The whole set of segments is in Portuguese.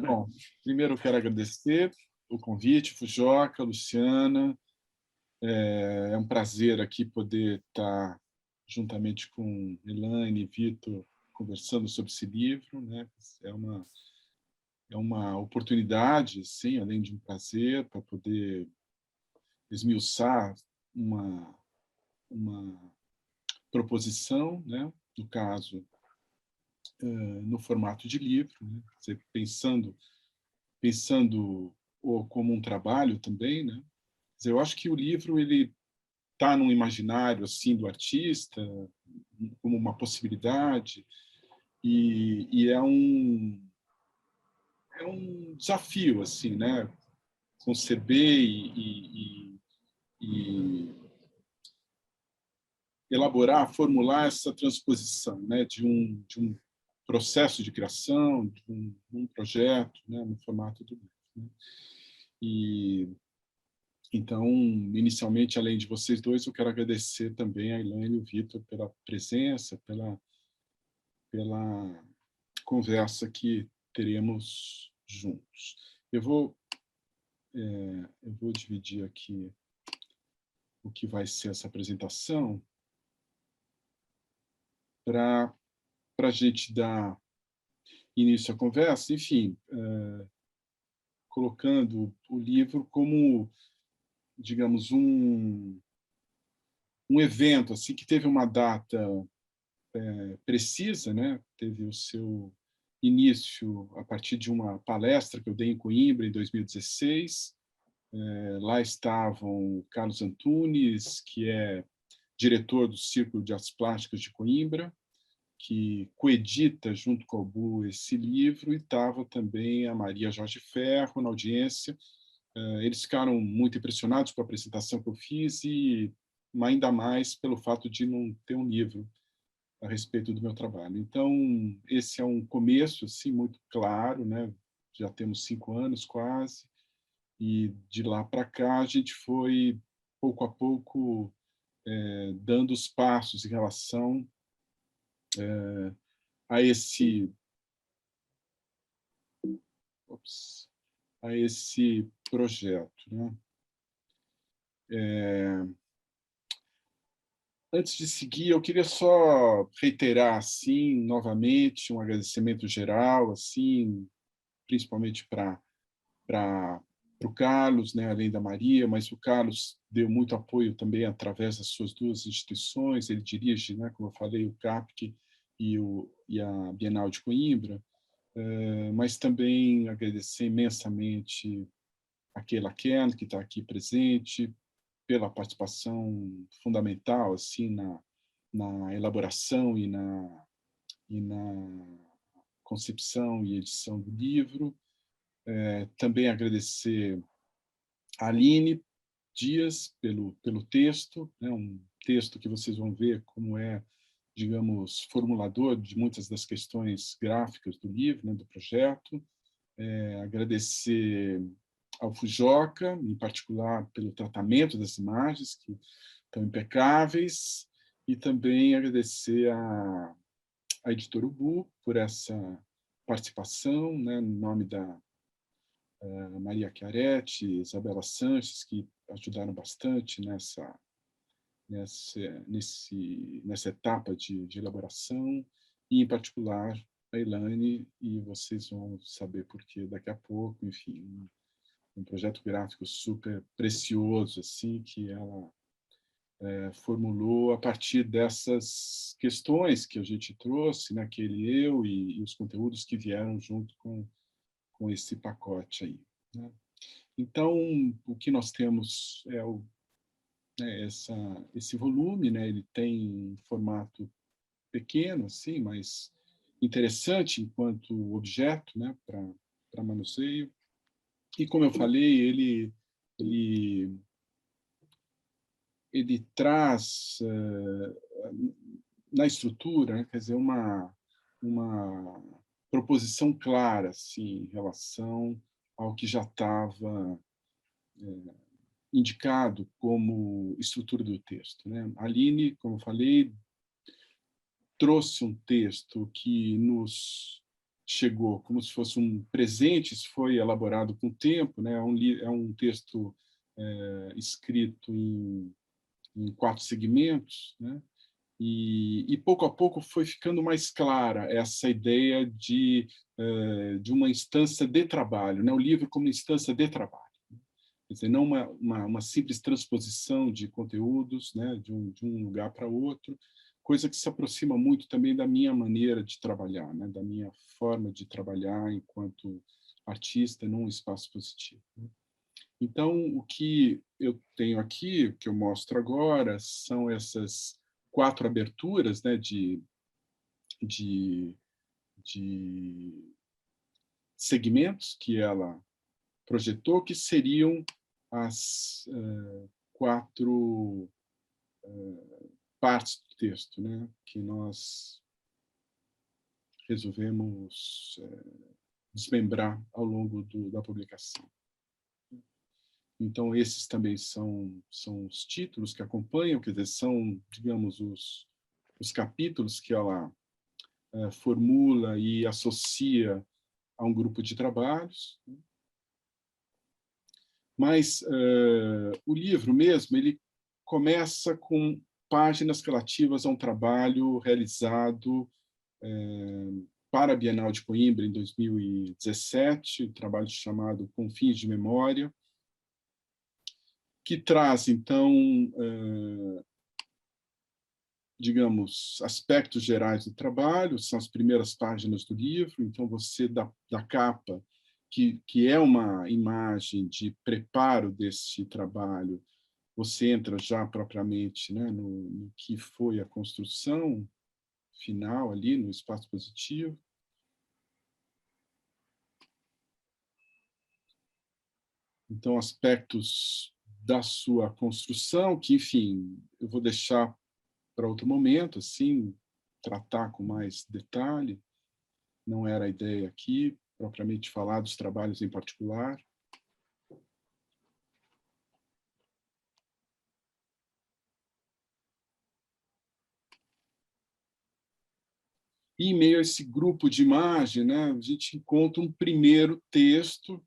Bom, primeiro eu quero agradecer o convite, Fujioka, Luciana. É um prazer aqui poder estar juntamente com Elaine e Vitor conversando sobre esse livro, né? É uma oportunidade, sim, além de um prazer, para poder esmiuçar uma proposição, né? No caso, no formato de livro, né? Quer dizer, pensando como um trabalho também, né? Quer dizer, eu acho que o livro ele está no imaginário assim do artista como uma possibilidade e é um desafio assim, né? Conceber e elaborar, formular essa transposição, né? De um processo de criação, de um projeto, né? No formato do livro, né? E então, inicialmente, além de vocês dois, eu quero agradecer também a Elaine e o Vitor pela presença, pela conversa que teremos juntos. Eu vou dividir aqui o que vai ser essa apresentação para a gente dar início à conversa, enfim, colocando o livro como, digamos, um evento assim que teve uma data precisa, né? Teve o seu início a partir de uma palestra que eu dei em Coimbra em 2016. Lá estavam o Carlos Antunes, que é diretor do Círculo de Artes Plásticas de Coimbra, que coedita junto com o Bu esse livro, e estava também a Maria Jorge Ferro na audiência. Eles ficaram muito impressionados com a apresentação que eu fiz e ainda mais pelo fato de não ter um livro a respeito do meu trabalho. Então, esse é um começo assim muito claro, né? Já temos 5 anos quase, e de lá para cá a gente foi pouco a pouco dando os passos em relação a esse ops, a esse projeto, né? Antes de seguir, eu queria só reiterar assim novamente um agradecimento geral, assim, principalmente para o Carlos, né, além da Maria, mas o Carlos deu muito apoio também através das suas duas instituições. Ele dirige, né, como eu falei, o CAPC e a Bienal de Coimbra, mas também agradecer imensamente a Keila Kern, que está aqui presente, pela participação fundamental assim na elaboração e na concepção e edição do livro. Também agradecer a Aline Dias pelo texto, né, um texto que vocês vão ver como é, digamos, formulador de muitas das questões gráficas do livro, né, do projeto. Agradecer ao Fujioka, em particular, pelo tratamento das imagens, que estão impecáveis, e também agradecer à editora Ubu por essa participação, né, no nome da Maria Chiaretti, Isabela Sanches, que ajudaram bastante nessa etapa de elaboração, e, em particular, a Elaine, e vocês vão saber por quê daqui a pouco. Enfim, um projeto gráfico super precioso assim que ela formulou a partir dessas questões que a gente trouxe, naquele eu e os conteúdos que vieram junto com esse pacote aí, né? Então, o que nós temos esse volume, né? Ele tem um formato pequeno, assim, mas interessante enquanto objeto, né? Para manuseio. E, como eu falei, ele traz na estrutura, né? Quer dizer, uma proposição clara assim, em relação ao que já estava indicado como estrutura do texto, né? A Aline, como eu falei, trouxe um texto que nos chegou como se fosse um presente, isso foi elaborado com o tempo, né? É um texto escrito em 4 segmentos, né? E pouco a pouco foi ficando mais clara essa ideia de uma instância de trabalho, né? O livro como instância de trabalho. Quer dizer, não uma simples transposição de conteúdos, né? De um lugar para outro, coisa que se aproxima muito também da minha maneira de trabalhar, né? Da minha forma de trabalhar enquanto artista num espaço positivo, né? Então, o que eu tenho aqui, o que eu mostro agora, são essas 4 aberturas, né, de, de segmentos que ela projetou, que seriam as 4 partes do texto, né, que nós resolvemos desmembrar ao longo da publicação. Então, esses também são os títulos que acompanham, quer dizer, são, digamos, os capítulos que ela formula e associa a um grupo de trabalhos. Mas o livro mesmo, ele começa com páginas relativas a um trabalho realizado para a Bienal de Coimbra em 2017, um trabalho chamado Confins de Memória, que traz, então, digamos, aspectos gerais do trabalho, são as primeiras páginas do livro, então você, da capa, que é uma imagem de preparo desse trabalho, você entra já propriamente, né, no que foi a construção final ali, no espaço positivo. Então, aspectos da sua construção, que, enfim, eu vou deixar para outro momento, assim, tratar com mais detalhe. Não era a ideia aqui, propriamente falar dos trabalhos em particular. E em meio a esse grupo de imagem, né, a gente encontra um primeiro texto,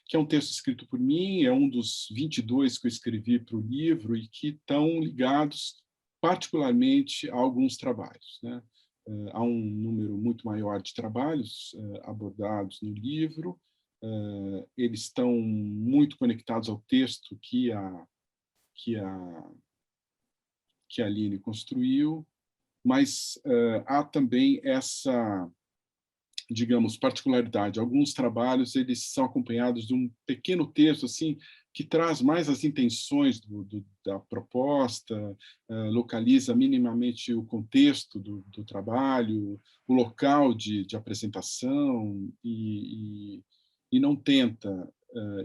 que é um texto escrito por mim, é um dos 22 que eu escrevi para o livro e que estão ligados particularmente a alguns trabalhos, né? Há um número muito maior de trabalhos abordados no livro, eles estão muito conectados ao texto que a, que a Aline construiu, mas há também essa, digamos, particularidade. Alguns trabalhos eles são acompanhados de um pequeno texto assim que traz mais as intenções da proposta, localiza minimamente o contexto do trabalho, o local de apresentação e não tenta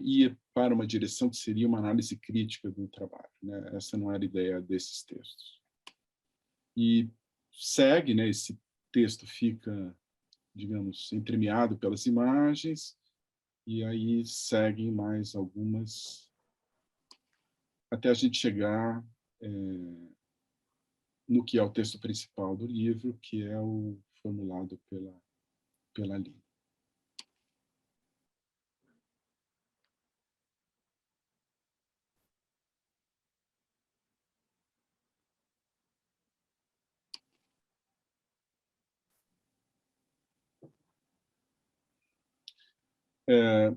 ir para uma direção que seria uma análise crítica do trabalho, né? Essa não era a ideia desses textos. E segue, né? Esse texto fica, digamos, entremeado pelas imagens, e aí seguem mais algumas, até a gente chegar no que é o texto principal do livro, que é o formulado pela Aline.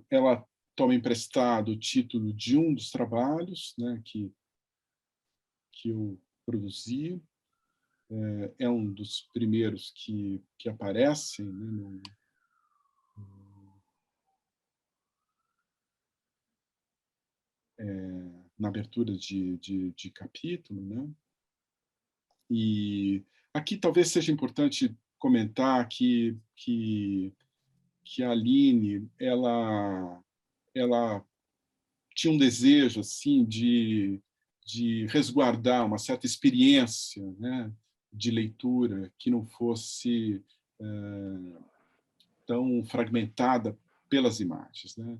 Ela toma emprestado o título de um dos trabalhos, né, que eu produzi, é um dos primeiros que aparecem, né, na abertura de capítulo, né? E aqui talvez seja importante comentar que a Aline ela tinha um desejo assim de resguardar uma certa experiência, né, de leitura que não fosse tão fragmentada pelas imagens, né?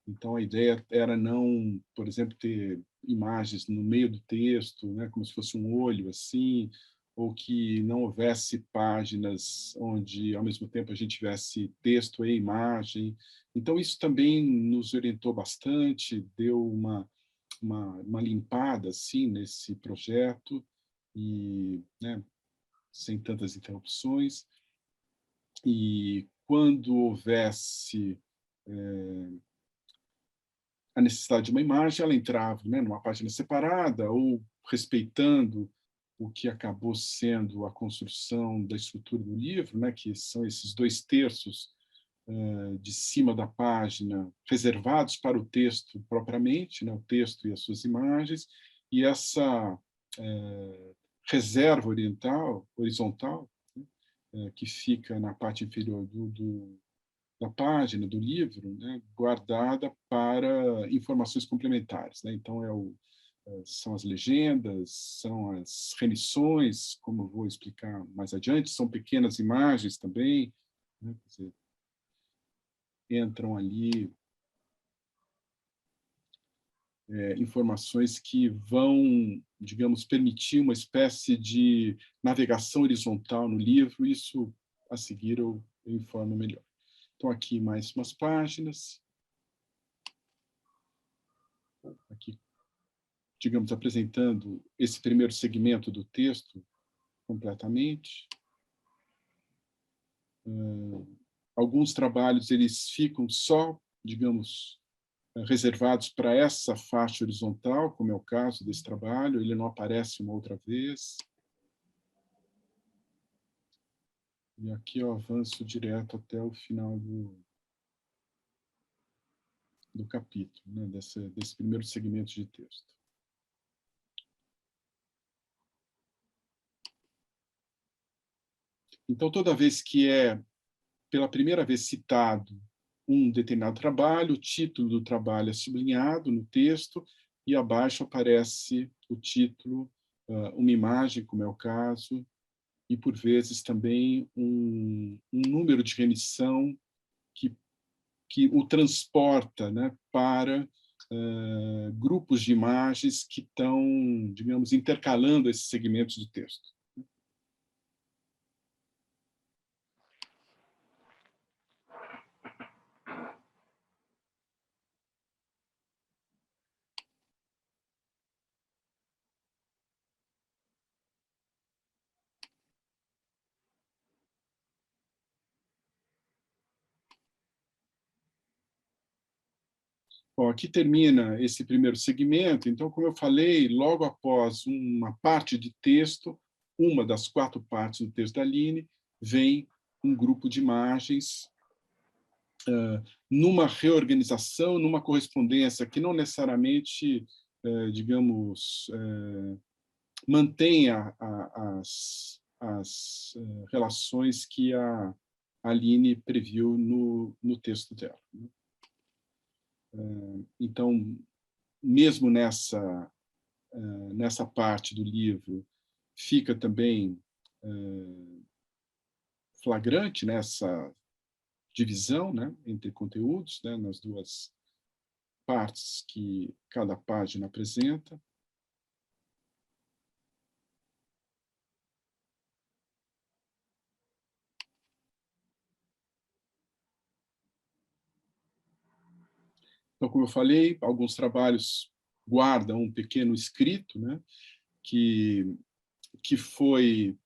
Então a ideia era não, por exemplo, ter imagens no meio do texto, né, como se fosse um olho assim, ou que não houvesse páginas onde, ao mesmo tempo, a gente tivesse texto e imagem. Então, isso também nos orientou bastante, deu uma limpada assim, nesse projeto, e, né, sem tantas interrupções. E quando houvesse a necessidade de uma imagem, ela entrava, né, numa página separada, ou respeitando o que acabou sendo a construção da estrutura do livro, né, que são esses 2/3 de cima da página, reservados para o texto propriamente, né, o texto e as suas imagens, e essa reserva horizontal, né, que fica na parte inferior da página do livro, né, guardada para informações complementares, né? Então são as legendas, são as remissões, como eu vou explicar mais adiante, são pequenas imagens também, né? Quer dizer, entram ali informações que vão, digamos, permitir uma espécie de navegação horizontal no livro. Isso, a seguir, eu informo melhor. Então, aqui mais umas páginas. Aqui, digamos, apresentando esse primeiro segmento do texto completamente. Alguns trabalhos eles ficam só, digamos, reservados para essa faixa horizontal, como é o caso desse trabalho, ele não aparece uma outra vez. E aqui eu avanço direto até o final do capítulo, né, desse primeiro segmento de texto. Então, toda vez que é, pela primeira vez, citado um determinado trabalho, o título do trabalho é sublinhado no texto, e abaixo aparece o título, uma imagem, como é o caso, e, por vezes, também um número de remissão que o transporta, né, para grupos de imagens que estão, digamos, intercalando esses segmentos do texto. Bom, aqui termina esse primeiro segmento. Então, como eu falei, logo após uma parte de texto, uma das 4 partes do texto da Aline, vem um grupo de imagens numa reorganização, numa correspondência que não necessariamente, digamos, mantenha as relações que a Aline previu no texto dela. Então, mesmo nessa parte do livro, fica também flagrante nessa divisão, né, entre conteúdos, né, nas 2 partes que cada página apresenta. Então, como eu falei, alguns trabalhos guardam um pequeno escrito, né, que foi,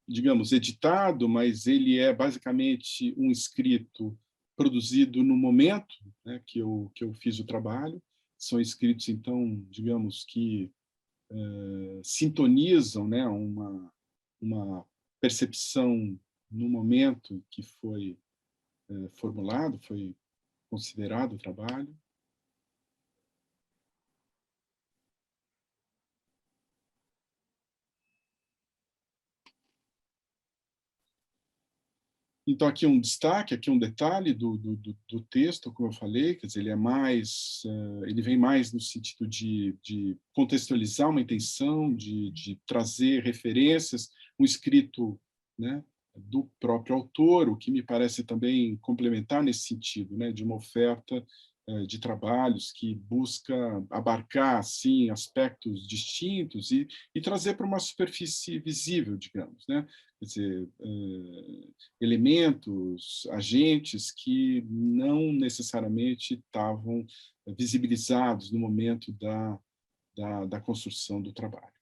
digamos, editado, mas ele é basicamente um escrito produzido no momento, né, que eu fiz o trabalho. São escritos, então, digamos, que sintonizam, né, uma percepção no momento que foi formulado, foi considerado o trabalho. Então, aqui um destaque, aqui um detalhe do texto, como eu falei, quer dizer, ele é mais, ele vem mais no sentido de contextualizar uma intenção, de trazer referências, um escrito, né, do próprio autor, o que me parece também complementar nesse sentido, né, de uma oferta de trabalhos que busca abarcar assim aspectos distintos e trazer para uma superfície visível, digamos, né? Quer dizer, elementos, agentes que não necessariamente estavam visibilizados no momento da construção do trabalho.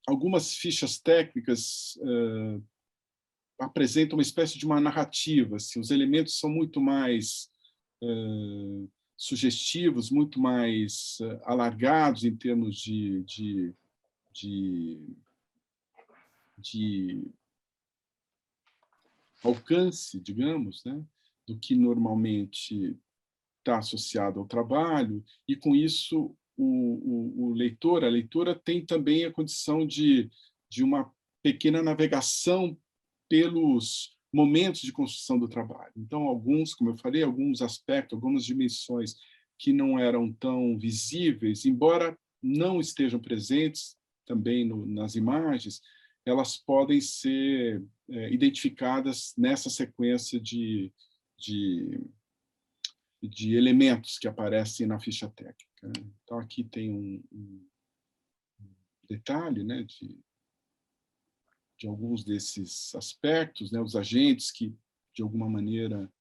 Algumas fichas técnicas apresentam uma espécie de uma narrativa. Assim, os elementos são muito mais sugestivos, muito mais alargados em termos de, de alcance, digamos, né, do que normalmente está associado ao trabalho, e com isso o leitor, a leitora tem também a condição de uma pequena navegação pelos momentos de construção do trabalho. Então, alguns, como eu falei, alguns aspectos, algumas dimensões que não eram tão visíveis, embora não estejam presentes também nas imagens, elas podem ser identificadas nessa sequência de elementos que aparecem na ficha técnica. Então, aqui tem um detalhe, né, de alguns desses aspectos, né, os agentes que, de alguma maneira,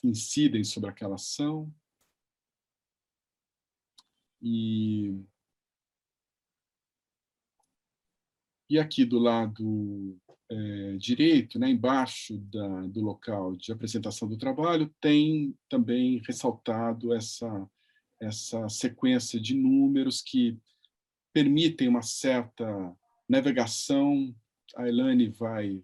incidem sobre aquela ação. E aqui do lado direito, né, embaixo do local de apresentação do trabalho, tem também ressaltado essa sequência de números que permitem uma certa navegação. A Elaine vai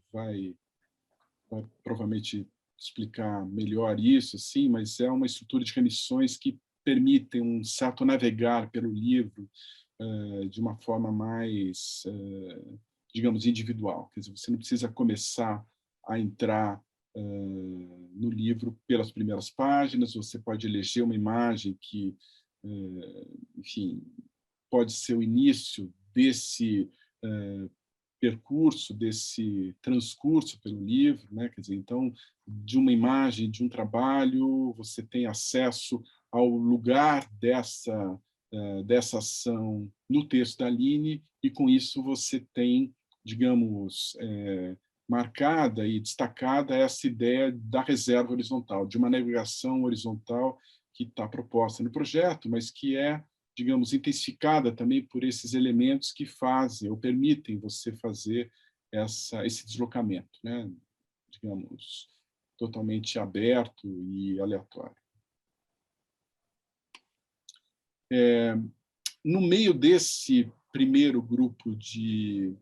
provavelmente explicar melhor isso, sim, mas é uma estrutura de remissões que permitem um certo navegar pelo livro de uma forma mais, digamos, individual. Quer dizer, você não precisa começar a entrar no livro pelas primeiras páginas, você pode eleger uma imagem que, enfim, pode ser o início desse percurso, desse transcurso pelo livro, né? Quer dizer, então, de uma imagem, de um trabalho, você tem acesso ao lugar dessa ação no texto da Aline, e com isso você tem, digamos, marcada e destacada essa ideia da reserva horizontal, de uma navegação horizontal que está proposta no projeto, mas que é, digamos, intensificada também por esses elementos que fazem ou permitem você fazer esse deslocamento, né? Digamos, totalmente aberto e aleatório. No meio desse primeiro grupo de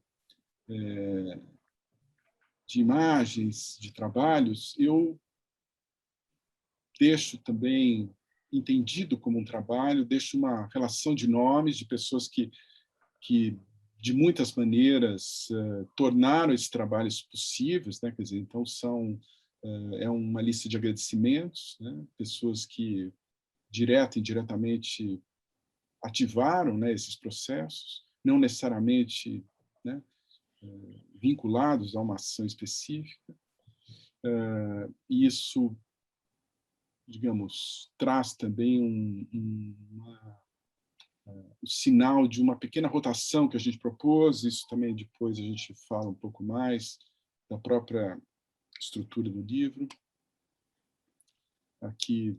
imagens, de trabalhos, eu deixo também entendido como um trabalho, deixo uma relação de nomes de pessoas que de muitas maneiras tornaram esses trabalhos possíveis, né? Quer dizer, então é uma lista de agradecimentos, né? Pessoas que direta e indiretamente ativaram, né, esses processos, não necessariamente, né, vinculados a uma ação específica. Isso, digamos, traz também o sinal de uma pequena rotação que a gente propôs. Isso também depois a gente fala um pouco mais da própria estrutura do livro. Aqui,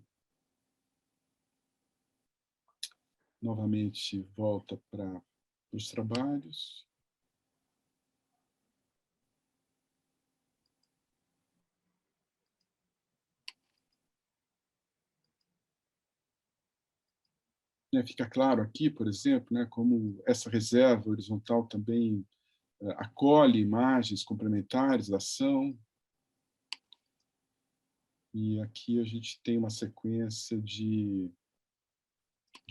novamente, volta para os trabalhos. Fica claro aqui, por exemplo, né, como essa reserva horizontal também acolhe imagens complementares da ação. E aqui a gente tem uma sequência de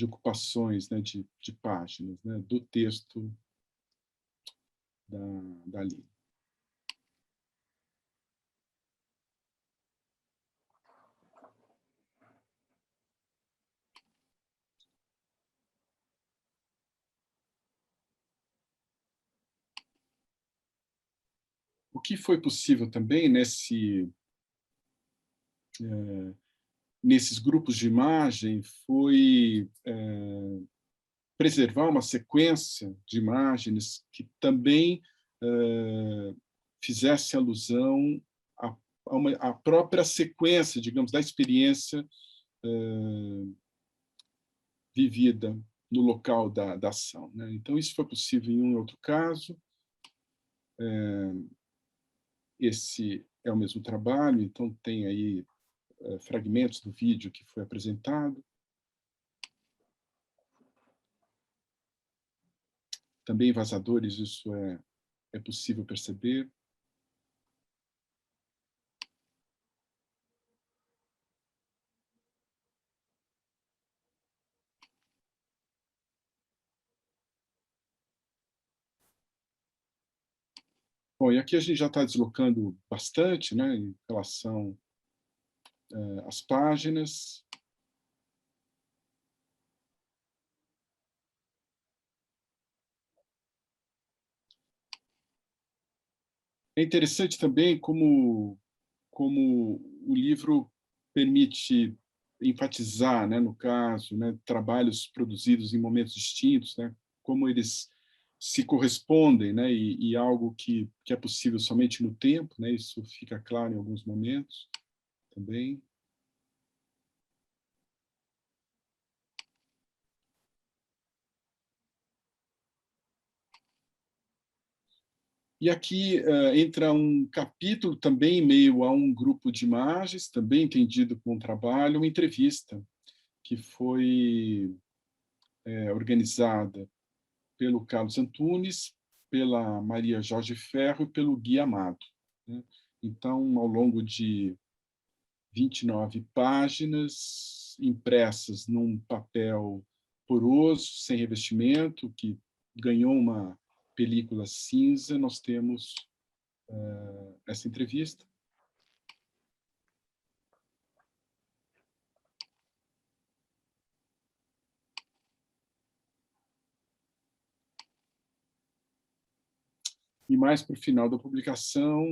ocupações, né, de páginas, né, do texto da Aline. O que foi possível também nesses grupos de imagem foi preservar uma sequência de imagens que também fizesse alusão à própria sequência, digamos, da experiência vivida no local da ação, né? Então, isso foi possível em um e outro caso. Esse é o mesmo trabalho, então tem aí fragmentos do vídeo que foi apresentado. Também em vazadores isso é possível perceber. Bom, e aqui a gente já está deslocando bastante, né, em relação às páginas. É interessante também como o livro permite enfatizar, né, no caso, né, trabalhos produzidos em momentos distintos, né, como eles se correspondem, né, e algo que é possível somente no tempo, né, isso fica claro em alguns momentos também. E aqui entra um capítulo também em meio a um grupo de imagens, também entendido como um trabalho, uma entrevista que foi organizada pelo Carlos Antunes, pela Maria Jorge Ferro e pelo Gui Amado, né? Então, ao longo de 29 páginas, impressas num papel poroso, sem revestimento, que ganhou uma película cinza, nós temos essa entrevista. E mais para o final da publicação,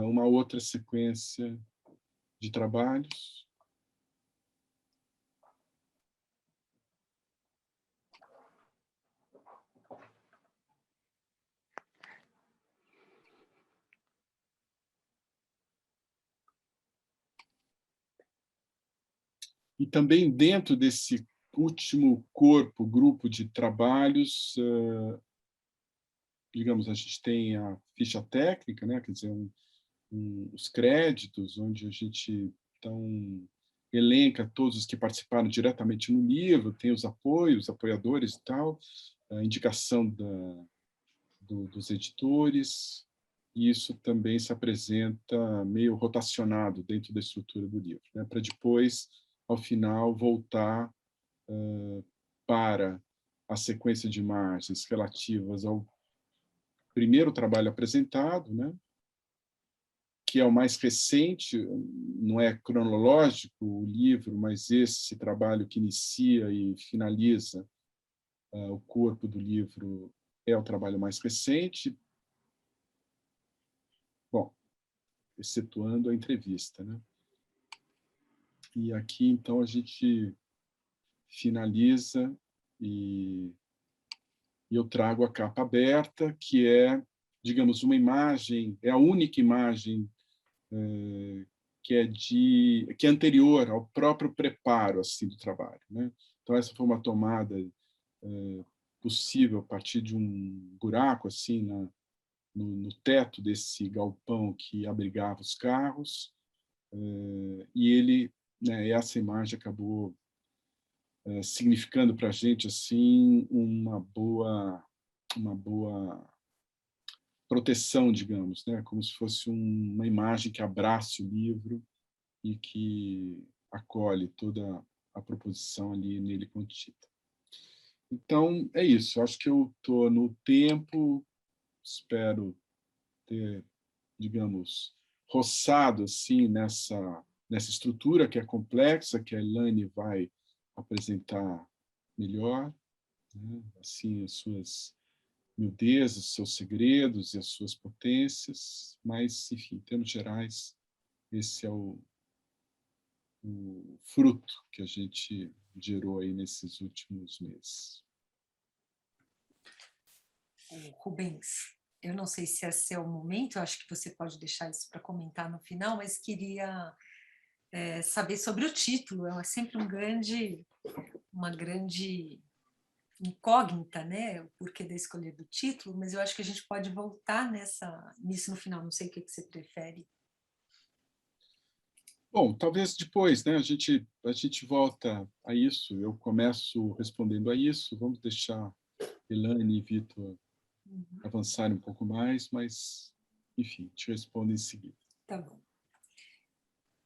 uma outra sequência de trabalhos. E também dentro desse último grupo de trabalhos, digamos, a gente tem a ficha técnica, né? Quer dizer, os créditos, onde a gente então elenca todos os que participaram diretamente no livro, tem os apoios, apoiadores e tal, a indicação dos editores, e isso também se apresenta meio rotacionado dentro da estrutura do livro, né? Para depois, ao final, voltar para a sequência de imagens relativas ao primeiro trabalho apresentado, né, que é o mais recente, não é cronológico o livro, mas esse trabalho que inicia e finaliza o corpo do livro é o trabalho mais recente, bom, excetuando a entrevista, né? E aqui, então, a gente finaliza e eu trago a capa aberta, que é, digamos, uma imagem, é a única imagem que é anterior ao próprio preparo assim do trabalho, né? Então essa foi uma tomada possível a partir de um buraco assim no teto desse galpão que abrigava os carros, e ele, né, essa imagem acabou significando para a gente assim uma boa proteção, digamos, né? Como se fosse uma imagem que abraça o livro e que acolhe toda a proposição ali nele contida. Então, é isso. Acho que eu estou no tempo, espero ter, digamos, roçado assim, nessa estrutura que é complexa, que a Elaine vai apresentar melhor, né? Assim, as suas miudezas, seus segredos e as suas potências, mas, enfim, em termos gerais, esse é o fruto que a gente gerou aí nesses últimos meses. Rubens, eu não sei se esse é o momento, eu acho que você pode deixar isso para comentar no final, mas queria saber sobre o título. É sempre uma grande incógnita, né? O porquê da escolha do título, mas eu acho que a gente pode voltar nisso no final. Não sei o que você prefere. Bom, talvez depois, né? A gente volta a isso. Eu começo respondendo a isso. Vamos deixar Elaine e Vitor avançarem um pouco mais, mas, enfim, te respondo em seguida. Tá bom.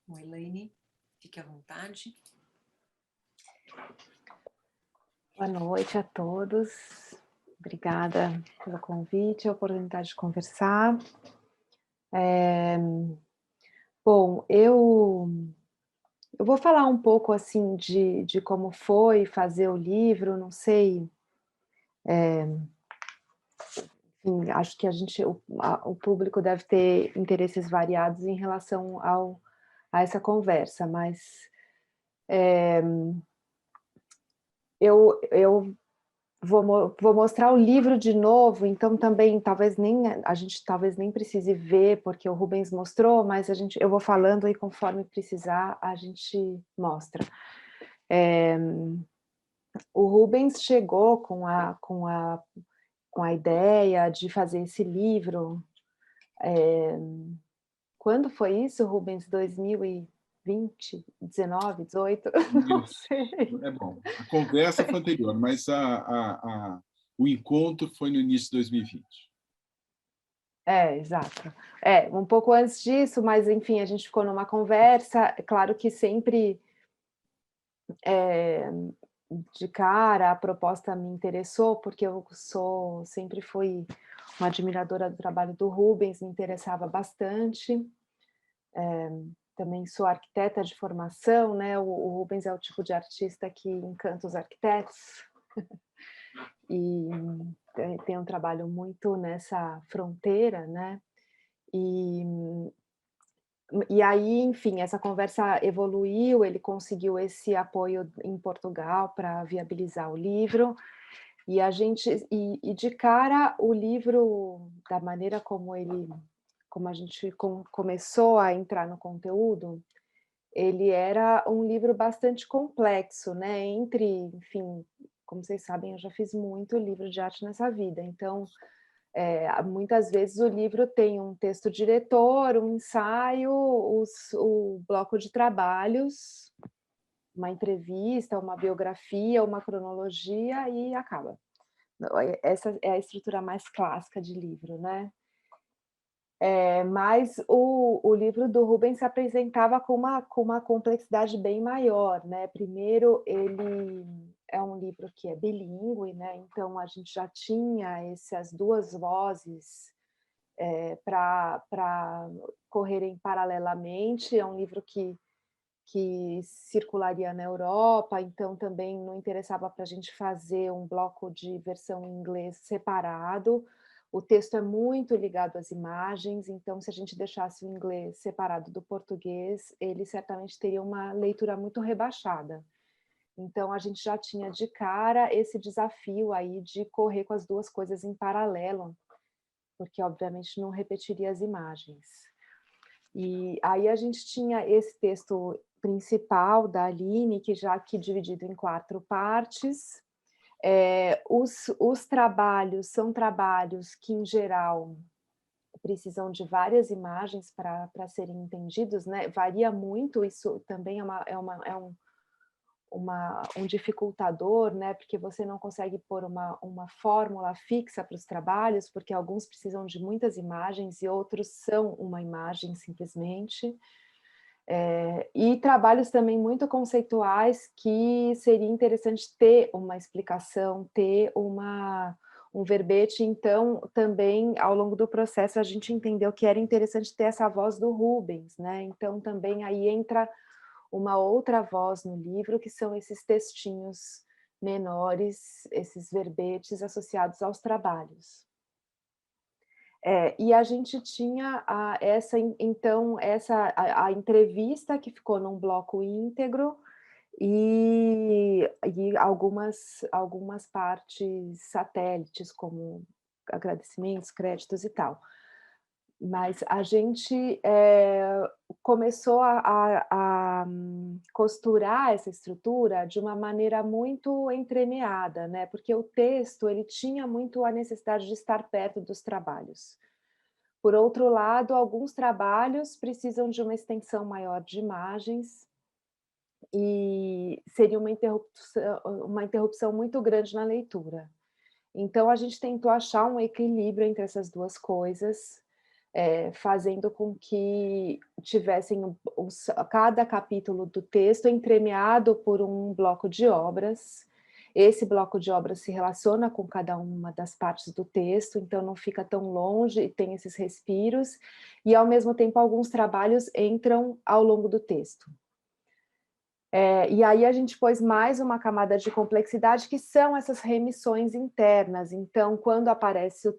Bom, Elaine, fique à vontade. Boa noite a todos. Obrigada pelo convite, a oportunidade de conversar. Bom, eu vou falar um pouco assim de como foi fazer o livro, não sei. Enfim, acho que o público deve ter interesses variados em relação a essa conversa, mas eu vou mostrar o livro de novo, então também a gente talvez nem precise ver, porque o Rubens mostrou, mas eu vou falando e conforme precisar a gente mostra. O Rubens chegou com a ideia de fazer esse livro. Quando foi isso, Rubens? 2020, 19, 18? Não Isso. sei. É bom. A conversa foi anterior, mas o encontro foi no início de 2020. Exato. Um pouco antes disso, mas enfim, a gente ficou numa conversa, claro que sempre de cara a proposta me interessou, porque eu sempre fui uma admiradora do trabalho do Rubens, me interessava bastante. Também sou arquiteta de formação, né? O Rubens é o tipo de artista que encanta os arquitetos. E tem um trabalho muito nessa fronteira, né? E aí, enfim, essa conversa evoluiu, ele conseguiu esse apoio em Portugal para viabilizar o livro, e de cara o livro, da maneira como a gente começou a entrar no conteúdo, ele era um livro bastante complexo, né? Enfim, como vocês sabem, eu já fiz muito livro de arte nessa vida, então muitas vezes o livro tem um texto diretor, um ensaio, o bloco de trabalhos, uma entrevista, uma biografia, uma cronologia e acaba. Essa é a estrutura mais clássica de livro, né? Mas o livro do Rubens se apresentava com uma complexidade bem maior, né? Primeiro, ele é um livro que é bilíngue, né? Então a gente já tinha essas duas vozes para correrem paralelamente. É um livro que circularia na Europa, então também não interessava para a gente fazer um bloco de versão em inglês separado. O texto é muito ligado às imagens, então se a gente deixasse o inglês separado do português, ele certamente teria uma leitura muito rebaixada. Então a gente já tinha de cara esse desafio aí de correr com as duas coisas em paralelo, porque obviamente não repetiria as imagens. E aí a gente tinha esse texto principal da Aline, que dividido em 4 partes. Os trabalhos são trabalhos que, em geral, precisam de várias imagens para serem entendidos, né? Varia muito, isso também um dificultador, né? Porque você não consegue pôr uma fórmula fixa para os trabalhos, porque alguns precisam de muitas imagens e outros são uma imagem simplesmente. E trabalhos também muito conceituais que seria interessante ter uma explicação, ter um verbete. Então, também, ao longo do processo, a gente entendeu que era interessante ter essa voz do Rubens, né? Então, também aí entra uma outra voz no livro, que são esses textinhos menores, esses verbetes associados aos trabalhos. E a gente tinha a entrevista que ficou num bloco íntegro e algumas partes satélites, como agradecimentos, créditos e tal. Mas a gente começou a costurar essa estrutura de uma maneira muito entremeada, né? Porque o texto ele tinha muito a necessidade de estar perto dos trabalhos. Por outro lado, alguns trabalhos precisam de uma extensão maior de imagens e seria uma interrupção muito grande na leitura. Então, a gente tentou achar um equilíbrio entre essas duas coisas, fazendo com que tivessem cada capítulo do texto entremeado por um bloco de obras. Esse bloco de obras se relaciona com cada uma das partes do texto, então não fica tão longe e tem esses respiros, e ao mesmo tempo alguns trabalhos entram ao longo do texto. E aí a gente pôs mais uma camada de complexidade, que são essas remissões internas. Então, quando aparece o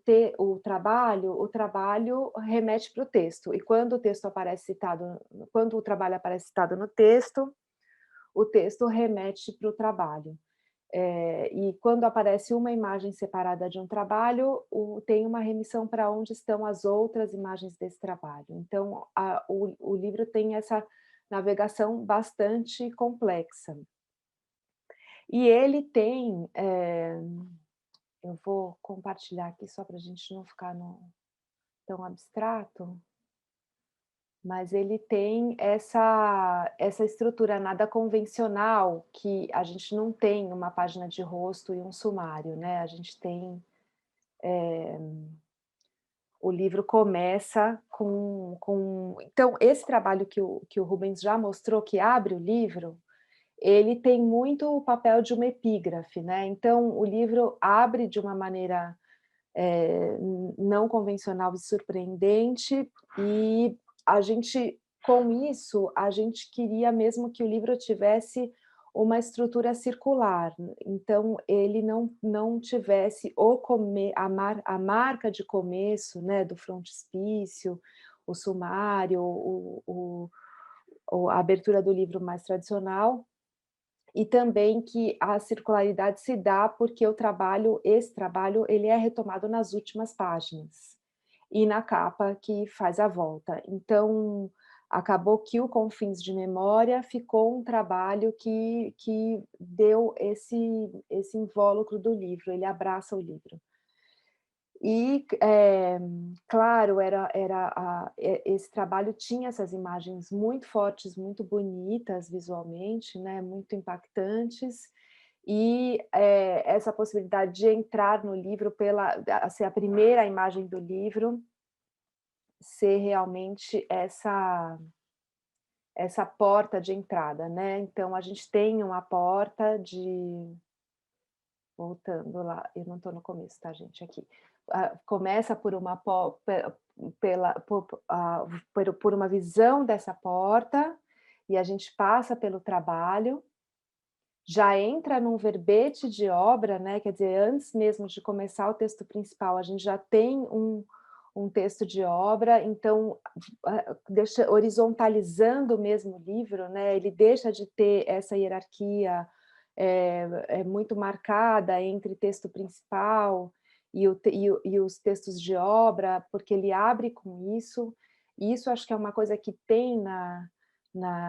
trabalho remete para o texto. E quando o trabalho aparece citado no texto, o texto remete para o trabalho. E quando aparece uma imagem separada de um trabalho, tem uma remissão para onde estão as outras imagens desse trabalho. Então, o livro tem essa navegação bastante complexa. E ele tem, eu vou compartilhar aqui só para a gente não ficar tão abstrato, mas ele tem essa estrutura nada convencional, que a gente não tem uma página de rosto e um sumário, né? A gente tem... O livro começa com... Então, esse trabalho que o Rubens já mostrou, que abre o livro, ele tem muito o papel de uma epígrafe, né? Então, o livro abre de uma maneira não convencional e surpreendente, e com isso, a gente queria mesmo que o livro tivesse uma estrutura circular. Então, ele não tivesse a marca de começo, né, do frontispício, o sumário, a abertura do livro mais tradicional, e também que a circularidade se dá porque esse trabalho ele é retomado nas últimas páginas, e na capa que faz a volta. Então, acabou que o Confins de Memória ficou um trabalho que deu esse invólucro do livro, ele abraça o livro. E, claro, esse trabalho tinha essas imagens muito fortes, muito bonitas visualmente, né, muito impactantes, e essa possibilidade de entrar no livro ser a primeira imagem do livro, ser realmente essa porta de entrada, né? Então, a gente tem uma porta de... Voltando lá, eu não estou no começo, tá, gente? Aqui. Começa por uma visão dessa porta, e a gente passa pelo trabalho, já entra num verbete de obra, né? Quer dizer, antes mesmo de começar o texto principal, a gente já tem um texto de obra, então horizontalizando mesmo o livro, né? Ele deixa de ter essa hierarquia muito marcada entre texto principal e os textos de obra, porque ele abre com isso, e isso acho que é uma coisa que tem na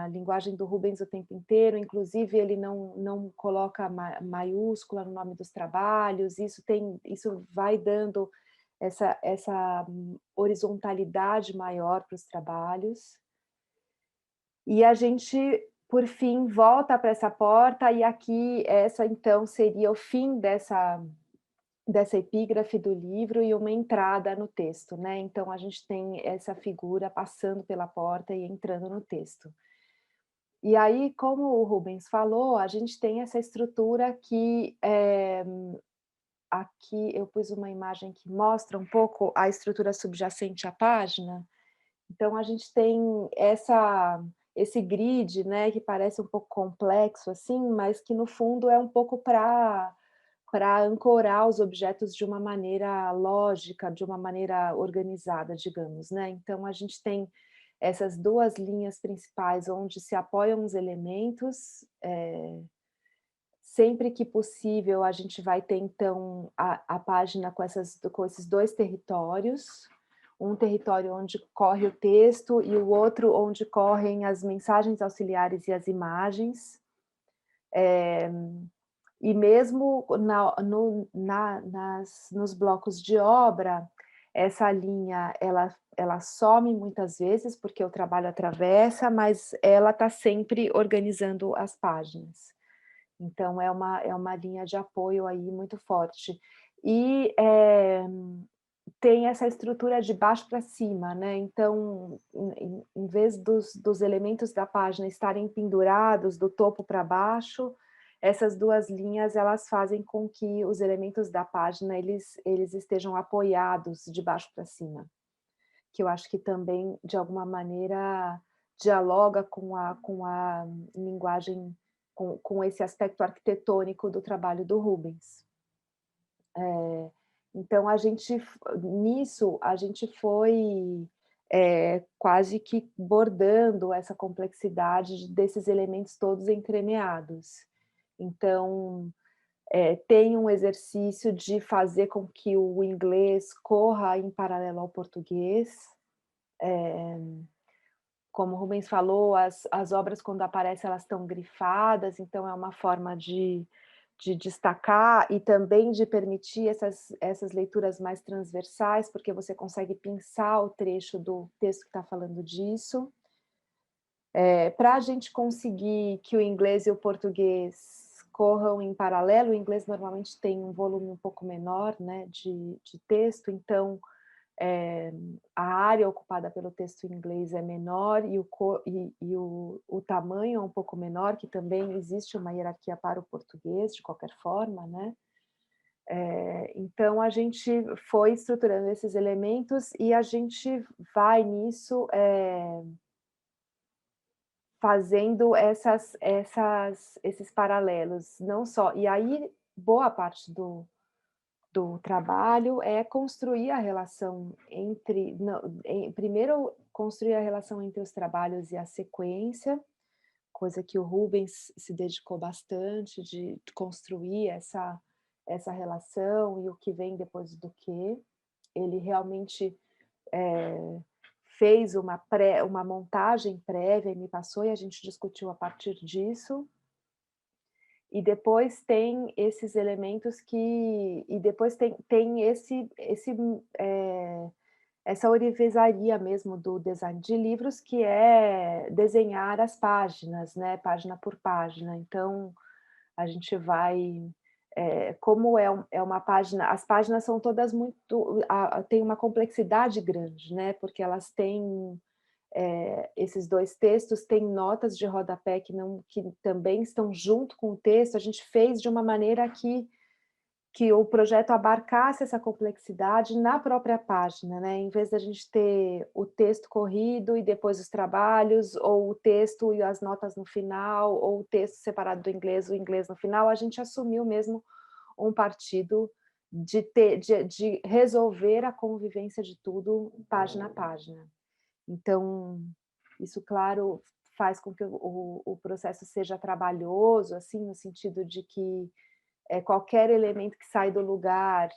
linguagem do Rubens o tempo inteiro. Inclusive ele não coloca maiúscula no nome dos trabalhos, isso vai dando essa horizontalidade maior para os trabalhos. E a gente, por fim, volta para essa porta, e aqui então seria o fim dessa epígrafe do livro e uma entrada no texto, né? Então a gente tem essa figura passando pela porta e entrando no texto. E aí, como o Rubens falou, a gente tem essa estrutura que aqui eu pus uma imagem que mostra um pouco a estrutura subjacente à página. Então, a gente tem esse grid, né, que parece um pouco complexo, assim, mas que no fundo é um pouco para ancorar os objetos de uma maneira lógica, de uma maneira organizada, digamos, né. Então a gente tem essas 2 linhas principais onde se apoiam os elementos, sempre que possível a gente vai ter então a página com esses 2 territórios, um território onde corre o texto e o outro onde correm as mensagens auxiliares e as imagens. E mesmo nos blocos de obra, essa linha ela some muitas vezes, porque o trabalho atravessa, mas ela está sempre organizando as páginas. Então é uma linha de apoio aí muito forte. E, tem essa estrutura de baixo para cima, né, então em vez dos elementos da página estarem pendurados do topo para baixo, essas 2 linhas elas fazem com que os elementos da página eles estejam apoiados de baixo para cima, que eu acho que também de alguma maneira dialoga com a linguagem, com esse aspecto arquitetônico do trabalho do Rubens. Então nisso a gente foi, quase que bordando essa complexidade desses elementos todos entremeados. Então, tem um exercício de fazer com que o inglês corra em paralelo ao português. Como o Rubens falou, as obras quando aparecem elas estão grifadas, então é uma forma de destacar e também de permitir essas leituras mais transversais, porque você consegue pensar o trecho do texto que está falando disso. Para a gente conseguir que o inglês e o português corram em paralelo, o inglês normalmente tem um volume um pouco menor, né, de texto, então a área ocupada pelo texto em inglês é menor e o tamanho é um pouco menor, que também existe uma hierarquia para o português, de qualquer forma, né? Então a gente foi estruturando esses elementos e a gente vai nisso fazendo esses paralelos, não só. E aí, boa parte do trabalho é construir a relação entre, primeiro construir a relação entre os trabalhos e a sequência, coisa que o Rubens se dedicou bastante de construir essa relação e o que vem depois do que. Ele realmente fez uma montagem prévia e me passou e a gente discutiu a partir disso. E depois tem esses elementos e depois tem essa orivesaria mesmo do design de livros, que é desenhar as páginas, né, página por página. Então, a gente vai, como é uma página, as páginas são todas muito, tem uma complexidade grande, né, porque elas têm esses 2 textos têm notas de rodapé que também estão junto com o texto. A gente fez de uma maneira que o projeto abarcasse essa complexidade na própria página, né, em vez da gente ter o texto corrido e depois os trabalhos, ou o texto e as notas no final, ou o texto separado do inglês, o inglês no final, a gente assumiu mesmo um partido de resolver a convivência de tudo página a página. Então, isso, claro, faz com que o processo seja trabalhoso, assim, no sentido de que qualquer elemento que sai do lugar,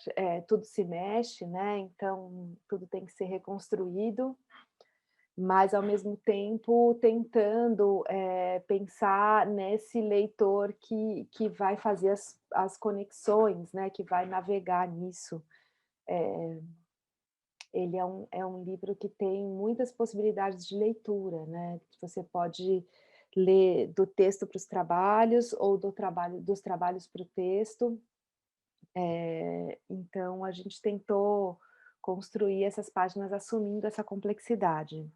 tudo se mexe, né? Então, tudo tem que ser reconstruído, mas, ao mesmo tempo, tentando pensar nesse leitor que vai fazer as conexões, né? Que vai navegar nisso. Ele é um livro que tem muitas possibilidades de leitura, né? Você pode ler do texto para os trabalhos ou dos trabalhos para o texto. Então a gente tentou construir essas páginas assumindo essa complexidade.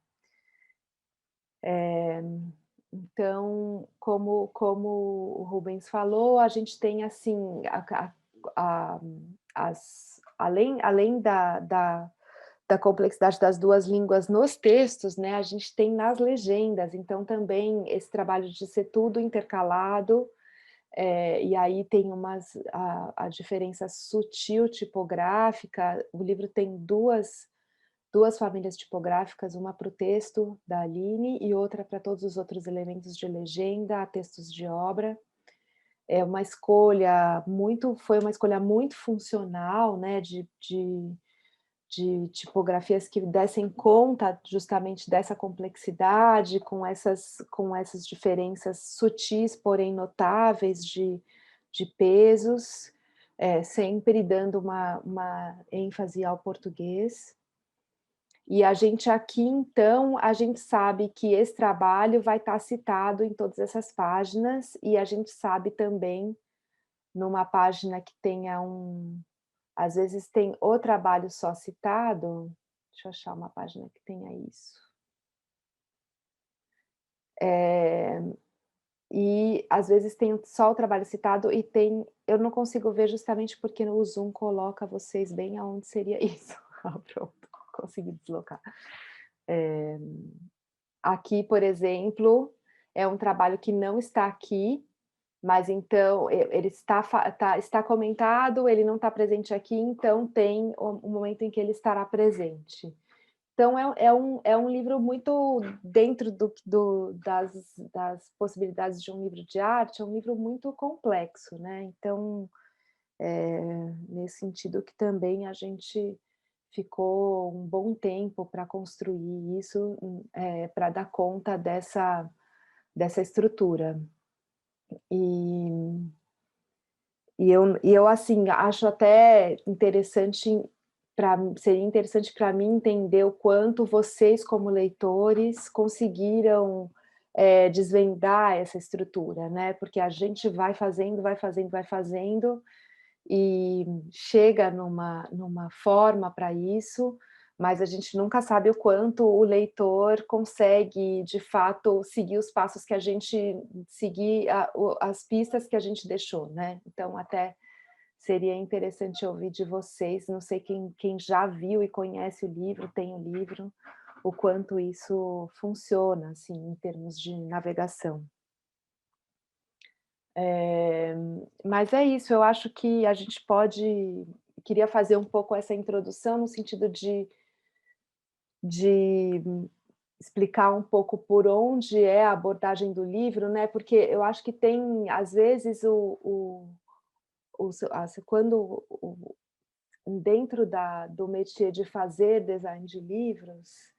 Então, como o Rubens falou, a gente tem assim, além da complexidade das duas línguas nos textos, né, a gente tem nas legendas, então também esse trabalho de ser tudo intercalado, e aí tem a diferença sutil tipográfica. O livro tem duas famílias tipográficas, uma para o texto da Aline e outra para todos os outros elementos de legenda, textos de obra. Foi uma escolha muito funcional, né, de tipografias que dessem conta justamente dessa complexidade, com essas diferenças sutis, porém notáveis de pesos, sempre dando uma ênfase ao português. E a gente aqui, então, a gente sabe que esse trabalho vai estar citado em todas essas páginas, e a gente sabe também, numa página que tenha às vezes tem o trabalho só citado, deixa eu achar uma página que tenha isso. E às vezes tem só o trabalho citado e eu não consigo ver justamente porque o Zoom coloca vocês bem aonde seria isso. Ah, pronto, consegui deslocar. Aqui, por exemplo, é um trabalho que não está aqui, mas então ele está comentado, ele não está presente aqui, então tem o momento em que ele estará presente. Então é um livro muito dentro das possibilidades de um livro de arte, é um livro muito complexo, né? Então, nesse sentido que também a gente ficou um bom tempo para construir isso, para dar conta dessa estrutura. E eu assim, acho até interessante, seria interessante para mim entender o quanto vocês, como leitores, conseguiram desvendar essa estrutura, né? Porque a gente vai fazendo, e chega numa forma para isso, mas a gente nunca sabe o quanto o leitor consegue, de fato, seguir os passos que a gente seguir, as pistas que a gente deixou, né? Então, até seria interessante ouvir de vocês, não sei quem já viu e conhece o livro, tem o livro, o quanto isso funciona, assim, em termos de navegação. Mas é isso, eu acho que a gente queria fazer um pouco essa introdução no sentido de explicar um pouco por onde é a abordagem do livro, né? Porque eu acho que tem, às vezes, quando dentro do métier de fazer design de livros,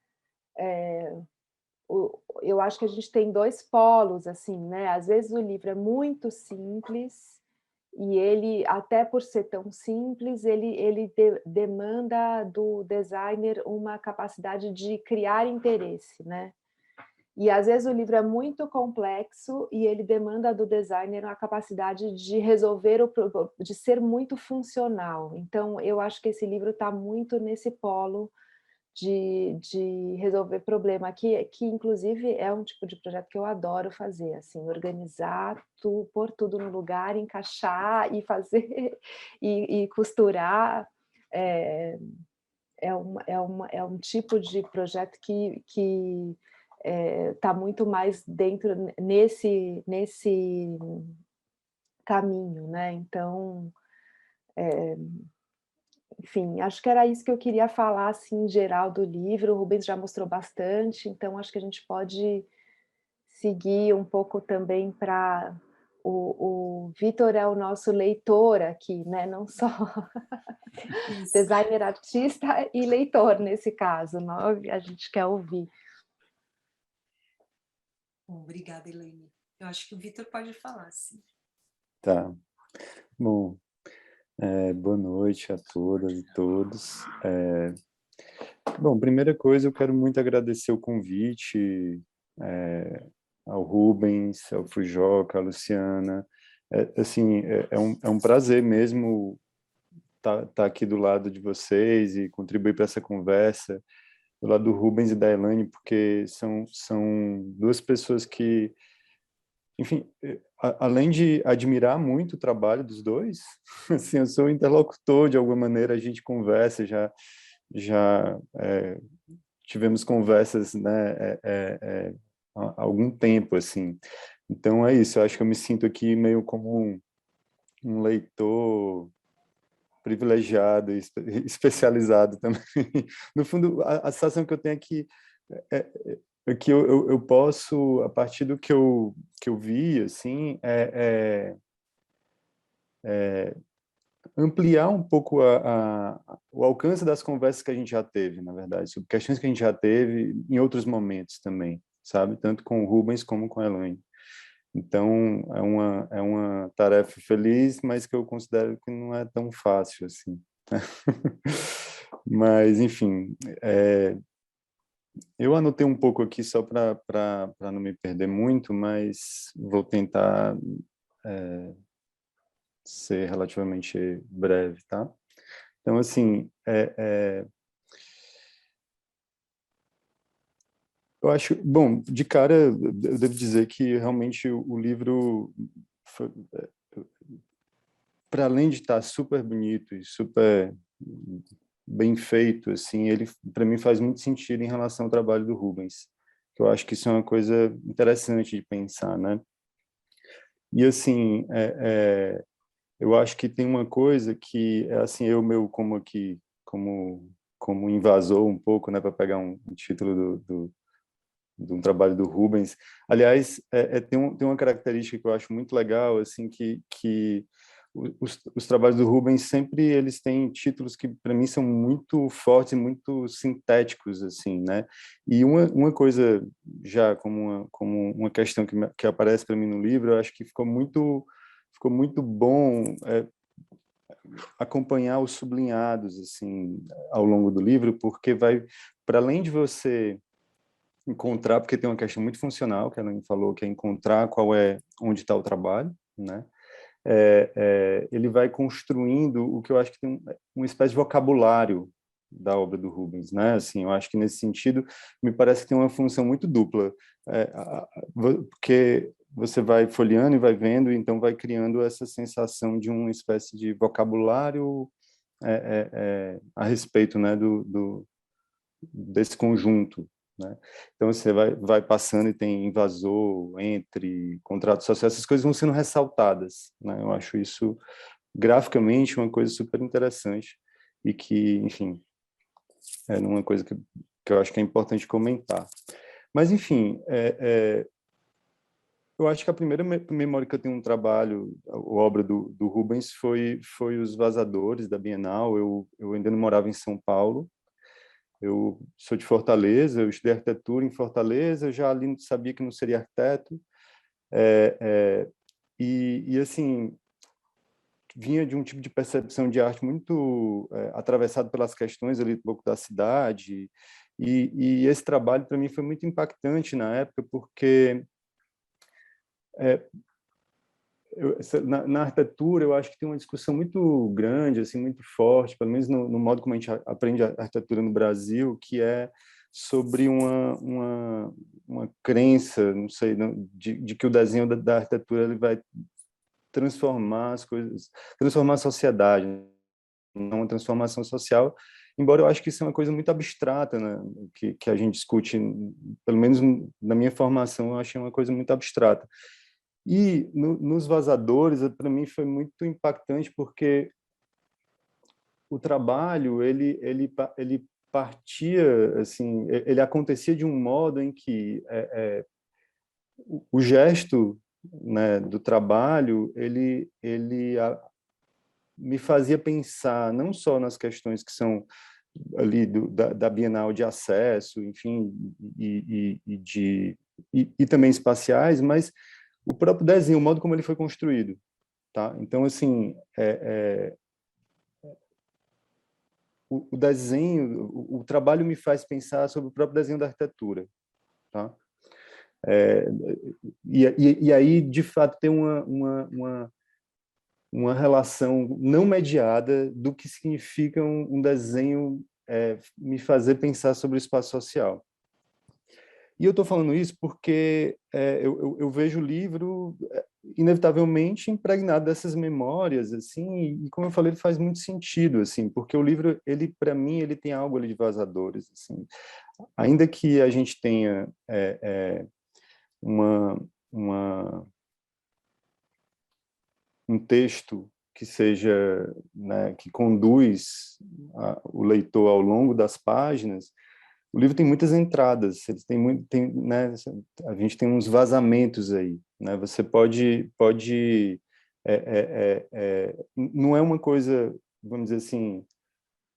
eu acho que a gente tem dois polos, assim, né? Às vezes o livro é muito simples e ele, até por ser tão simples, ele demanda do designer uma capacidade de criar interesse, né? E às vezes o livro é muito complexo e ele demanda do designer uma capacidade de resolver de ser muito funcional. Então, eu acho que esse livro está muito nesse polo de resolver problema, que inclusive é um tipo de projeto que eu adoro fazer, assim, organizar, pôr tudo no lugar, encaixar e fazer e costurar. É um tipo de projeto que está muito mais dentro nesse caminho, né? Então, enfim, acho que era isso que eu queria falar, assim, em geral do livro. O Rubens já mostrou bastante, então acho que a gente pode seguir um pouco também para... O Vitor é o nosso leitor aqui, né? Não só designer, artista e leitor, nesse caso, não? A gente quer ouvir. Bom, obrigada, Elaine. Eu acho que o Vitor pode falar, sim. Tá. Bom, boa noite a todas e todos. Bom, primeira coisa, eu quero muito agradecer o convite ao Rubens, ao Fujoca, à Luciana. Assim, é um prazer mesmo tá aqui do lado de vocês e contribuir para essa conversa, do lado do Rubens e da Elaine, porque são duas pessoas que, enfim, além de admirar muito o trabalho dos dois, assim, eu sou interlocutor de alguma maneira, a gente conversa, já tivemos conversas, né, há algum tempo, assim. Então é isso, eu acho que eu me sinto aqui meio como um leitor privilegiado e especializado também. No fundo, a sensação que eu tenho aqui é que eu posso, a partir do que eu vi, assim, ampliar um pouco o alcance das conversas que a gente já teve, na verdade, sobre questões que a gente já teve em outros momentos também, sabe? Tanto com o Rubens como com a Elaine. Então, é uma tarefa feliz, mas que eu considero que não é tão fácil assim. Mas, enfim, eu anotei um pouco aqui só para não me perder muito, mas vou tentar ser relativamente breve, tá? Então, assim, eu acho, bom, de cara, eu devo dizer que realmente o livro, para além de estar super bonito e super bem feito, assim, ele, para mim, faz muito sentido em relação ao trabalho do Rubens. Eu acho que isso é uma coisa interessante de pensar, né? E, assim, eu acho que tem uma coisa que, assim, como aqui, como invasor um pouco, né, para pegar um título de um trabalho do Rubens. Aliás, tem uma característica que eu acho muito legal, assim, que os trabalhos do Rubens sempre eles têm títulos que para mim são muito fortes e muito sintéticos, assim, né? E uma coisa já como uma questão que aparece para mim no livro, eu acho que ficou muito bom acompanhar os sublinhados assim ao longo do livro, porque vai para além de você encontrar, porque tem uma questão muito funcional que ela me falou, que é encontrar onde está o trabalho, né? Ele vai construindo o que eu acho que tem uma espécie de vocabulário da obra do Rubens, né? Assim, eu acho que nesse sentido me parece que tem uma função muito dupla, porque você vai folheando e vai vendo, então vai criando essa sensação de uma espécie de vocabulário a respeito, né, desse conjunto, né? Então você vai passando e tem invasor, contrato social, essas coisas vão sendo ressaltadas, né? Eu acho isso graficamente uma coisa super interessante e que, enfim, é uma coisa que eu acho que é importante comentar. Mas, enfim, eu acho que a primeira memória que eu tenho um trabalho, a obra do Rubens foi Os Vazadores, da Bienal. Eu ainda não morava em São Paulo. Eu sou de Fortaleza, eu estudei arquitetura em Fortaleza, eu já ali sabia que não seria arquiteto, e assim, vinha de um tipo de percepção de arte muito atravessado pelas questões ali um pouco da cidade, e esse trabalho para mim foi muito impactante na época, porque na arquitetura eu acho que tem uma discussão muito grande, assim, muito forte, pelo menos no modo como a gente aprende a arquitetura no Brasil, que é sobre uma crença, não sei, de que o desenho da arquitetura ele vai transformar as coisas, transformar a sociedade, não uma transformação social, embora eu acho que isso é uma coisa muito abstrata, né, que a gente discute, pelo menos na minha formação, eu achei uma coisa muito abstrata. E nos Vazadores, para mim foi muito impactante porque o trabalho ele partia assim, ele acontecia de um modo em que o gesto, né, do trabalho me fazia pensar não só nas questões que são ali da Bienal de acesso, enfim, e também espaciais, mas o próprio desenho, o modo como ele foi construído, tá? Então, assim, o desenho, o trabalho me faz pensar sobre o próprio desenho da arquitetura, tá? E aí, de fato, tem uma relação não mediada do que significa um desenho me fazer pensar sobre o espaço social. E eu estou falando isso porque eu vejo o livro inevitavelmente impregnado dessas memórias, assim, e como eu falei, ele faz muito sentido, assim, porque o livro, ele, para mim, ele tem algo ali de Vazadores, assim, ainda que a gente tenha uma, uma, um texto que seja, né, que conduz o leitor ao longo das páginas, o livro tem muitas entradas, eles têm muito, né, a gente tem uns vazamentos aí, né? Você pode não é uma coisa, vamos dizer assim,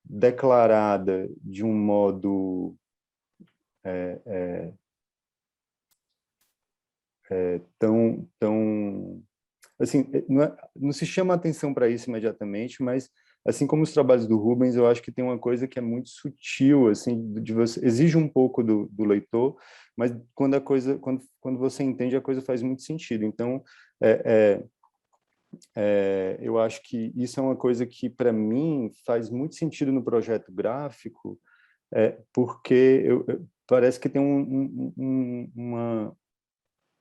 declarada de um modo tão assim, não se chama atenção para isso imediatamente, mas assim como os trabalhos do Rubens, eu acho que tem uma coisa que é muito sutil, assim, de você, exige um pouco do leitor, mas quando você entende, a coisa faz muito sentido. Então, eu acho que isso é uma coisa que, para mim, faz muito sentido no projeto gráfico, porque parece que tem uma,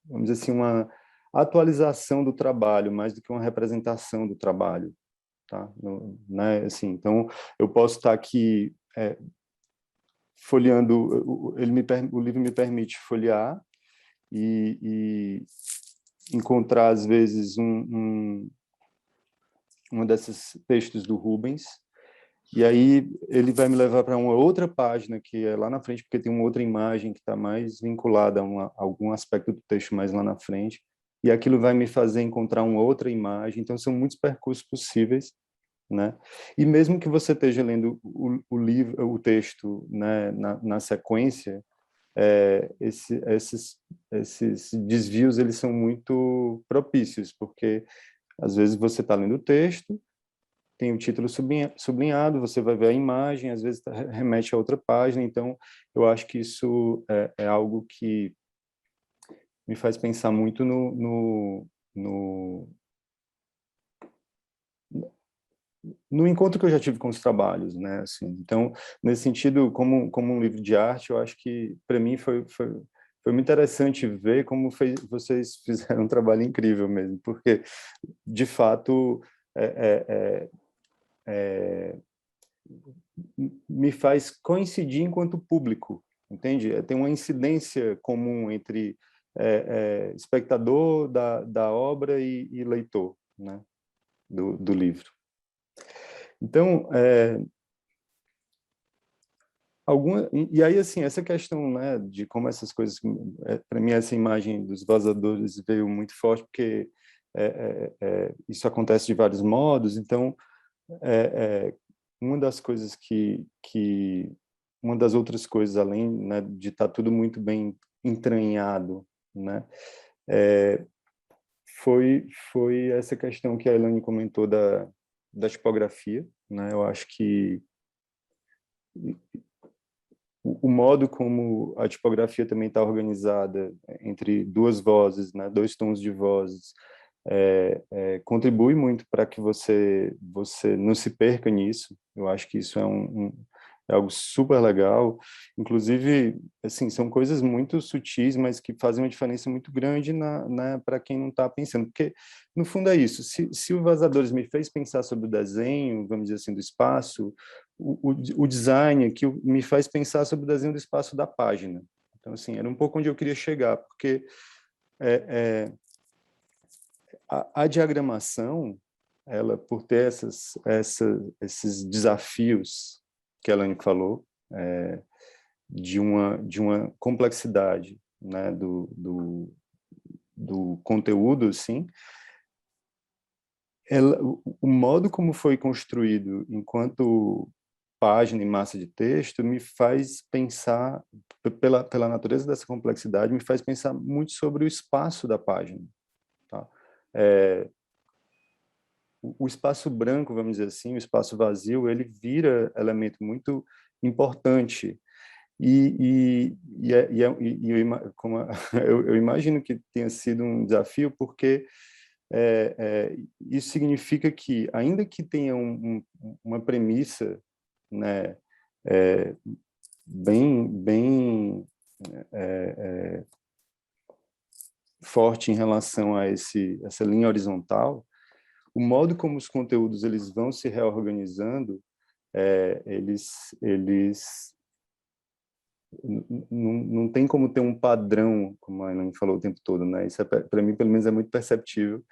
vamos dizer assim, uma atualização do trabalho, mais do que uma representação do trabalho, tá? Né? Assim, então, eu posso estar aqui folheando, o livro me permite folhear e encontrar, às vezes, um desses textos do Rubens, e aí ele vai me levar para uma outra página que é lá na frente, porque tem uma outra imagem que está mais vinculada a algum aspecto do texto mais lá na frente, e aquilo vai me fazer encontrar uma outra imagem. Então são muitos percursos possíveis, né? E mesmo que você esteja lendo o livro, o texto, né, na sequência, esses desvios eles são muito propícios, porque às vezes você está lendo o texto, tem o título sublinhado, você vai ver a imagem, às vezes remete a outra página, então eu acho que isso é algo que me faz pensar muito no encontro que eu já tive com os trabalhos, né? Assim, então, nesse sentido, como um livro de arte, eu acho que, para mim, foi muito interessante ver como vocês fizeram um trabalho incrível mesmo, porque, de fato, me faz coincidir enquanto público, entende? Tem uma incidência comum entre espectador da obra e leitor, né? Do livro. Então, e aí, assim, essa questão, né, de como essas coisas, para mim, essa imagem dos vazadores veio muito forte, porque isso acontece de vários modos. Então, uma das coisas uma das outras coisas, além, né, de estar tudo muito bem entranhado, né, foi essa questão que a Elaine comentou da tipografia, né? Eu acho que o modo como a tipografia também está organizada entre duas vozes, né, dois tons de vozes, contribui muito para que você não se perca nisso. Eu acho que isso é algo super legal. Inclusive, assim, são coisas muito sutis, mas que fazem uma diferença muito grande para quem não está pensando. Porque, no fundo, é isso. Se o Vazadores me fez pensar sobre o desenho, vamos dizer assim, do espaço, o design aqui me faz pensar sobre o desenho do espaço da página. Então, assim, era um pouco onde eu queria chegar, porque a diagramação, ela, por ter esses desafios que a Elaine falou, de uma complexidade, né, do conteúdo, assim, o modo como foi construído enquanto página e massa de texto me faz pensar, pela natureza dessa complexidade, me faz pensar muito sobre o espaço da página. Tá? O espaço branco, vamos dizer assim, o espaço vazio, ele vira elemento muito importante. Eu imagino que tenha sido um desafio, porque isso significa que, ainda que tenha uma premissa, né, bem forte em relação a essa linha horizontal, o modo como os conteúdos eles vão se reorganizando, eles não tem como ter um padrão, como a Elaine falou o tempo todo, né? Isso, para mim, pelo menos, é muito perceptível.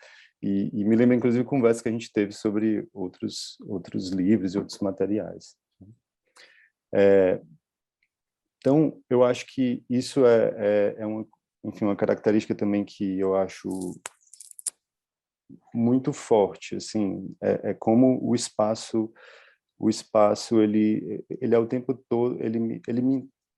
E me lembra, inclusive, conversa que a gente teve sobre outros livros e outros materiais. Então, eu acho que isso enfim, uma característica também que eu acho muito forte, assim, como o espaço ele é o tempo todo,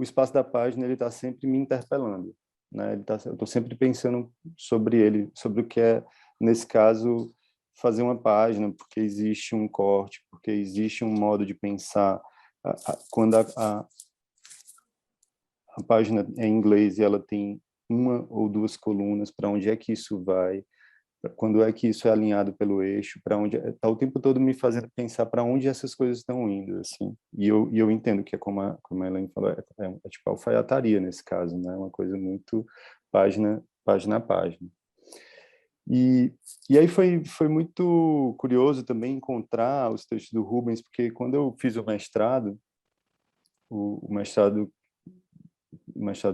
o espaço da página ele está sempre me interpelando, né? Eu estou sempre pensando sobre ele, sobre o que é, nesse caso, fazer uma página, porque existe um corte, porque existe um modo de pensar. Quando a página é em inglês e ela tem uma ou duas colunas, para onde é que isso vai? Quando é que isso é alinhado pelo eixo, para onde está o tempo todo me fazendo pensar para onde essas coisas estão indo, assim. E eu entendo que é como a Elaine falou, é tipo alfaiataria nesse caso, né? Uma coisa muito página a página. E aí foi muito curioso também encontrar os textos do Rubens, porque quando eu fiz o mestrado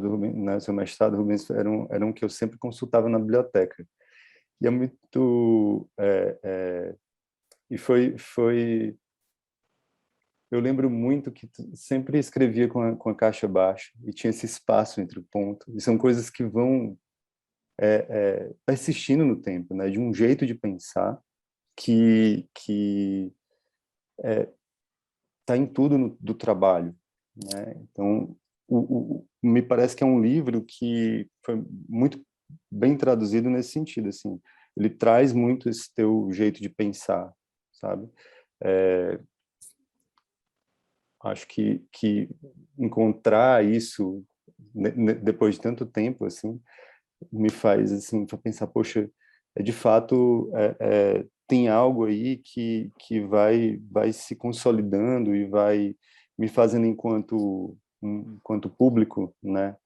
do Rubens, né, seu mestrado, Rubens, era um que eu sempre consultava na biblioteca. E é muito... e foi... Eu lembro muito que sempre escrevia com a caixa baixa e tinha esse espaço entre o ponto. E são coisas que vão persistindo no tempo, né? De um jeito de pensar que está em tudo do trabalho, né? Então, me parece que é um livro que foi muito bem traduzido nesse sentido, assim. Ele traz muito esse teu jeito de pensar, sabe? Acho que encontrar isso depois de tanto tempo, assim, me faz assim para pensar, poxa, de fato tem algo aí que vai se consolidando e vai me fazendo enquanto público, né?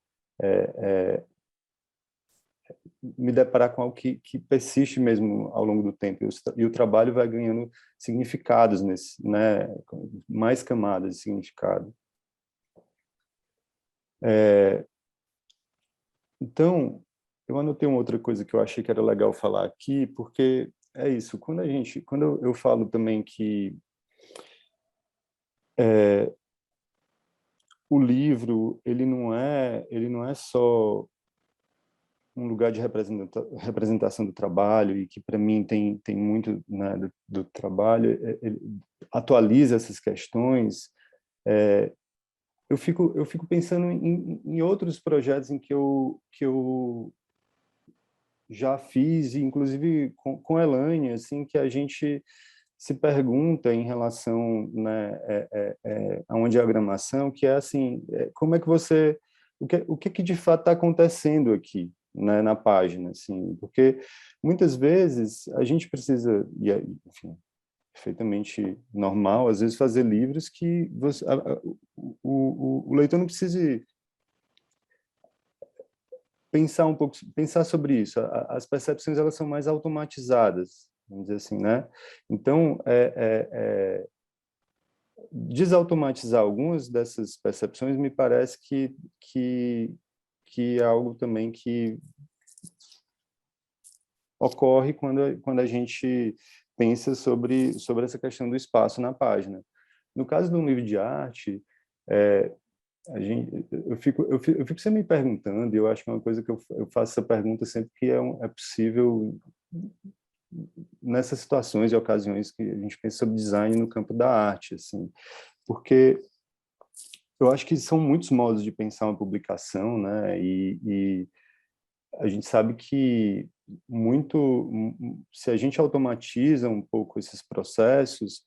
Me deparar com algo que persiste mesmo ao longo do tempo, e o trabalho vai ganhando significados nesse, né? Mais camadas de significado. Então, eu anotei uma outra coisa que eu achei que era legal falar aqui, porque é isso, quando eu falo também que o livro, ele não é só um lugar de representação do trabalho, e que para mim tem muito, né, do trabalho, ele atualiza essas questões. Eu fico pensando em outros projetos em que eu já fiz, inclusive com a Elaine, assim, que a gente se pergunta em relação, né, a uma diagramação, que é assim, como é que você, o que de fato está acontecendo aqui, né, na página, assim, porque muitas vezes a gente precisa, e enfim, perfeitamente normal, às vezes fazer livros que o leitor não precise pensar sobre isso. As percepções, elas são mais automatizadas, vamos dizer assim, né? Então, desautomatizar algumas dessas percepções me parece que é algo também que ocorre quando a gente pensa sobre essa questão do espaço na página. No caso de um livro de arte, eu fico sempre me perguntando, e eu acho que é uma coisa que eu faço essa pergunta sempre que é possível nessas situações e ocasiões que a gente pensa sobre design no campo da arte, assim, porque eu acho que são muitos modos de pensar uma publicação, né? E a gente sabe que se a gente automatiza um pouco esses processos,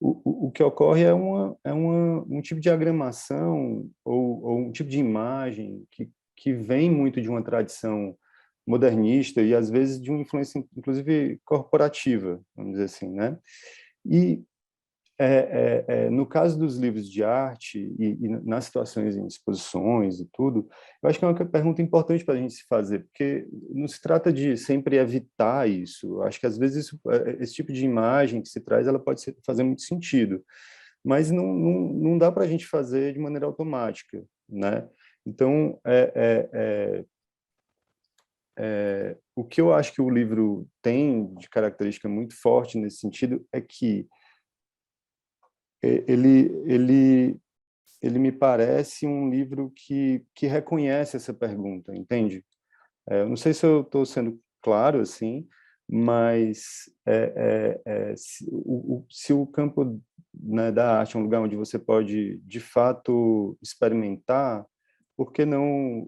o que ocorre é um tipo de diagramação ou um tipo de imagem que vem muito de uma tradição modernista e, às vezes, de uma influência, inclusive, corporativa, vamos dizer assim, né? E no caso dos livros de arte e nas situações em exposições e tudo, eu acho que é uma pergunta importante para a gente se fazer, porque não se trata de sempre evitar isso. Eu acho que às vezes esse tipo de imagem que se traz, ela pode fazer muito sentido, mas não dá para a gente fazer de maneira automática, né? Então, o que eu acho que o livro tem de característica muito forte nesse sentido é que ele me parece um livro que reconhece essa pergunta, entende? Eu não sei se eu estou sendo claro assim, mas se o campo, né, da arte é um lugar onde você pode, de fato, experimentar, por que não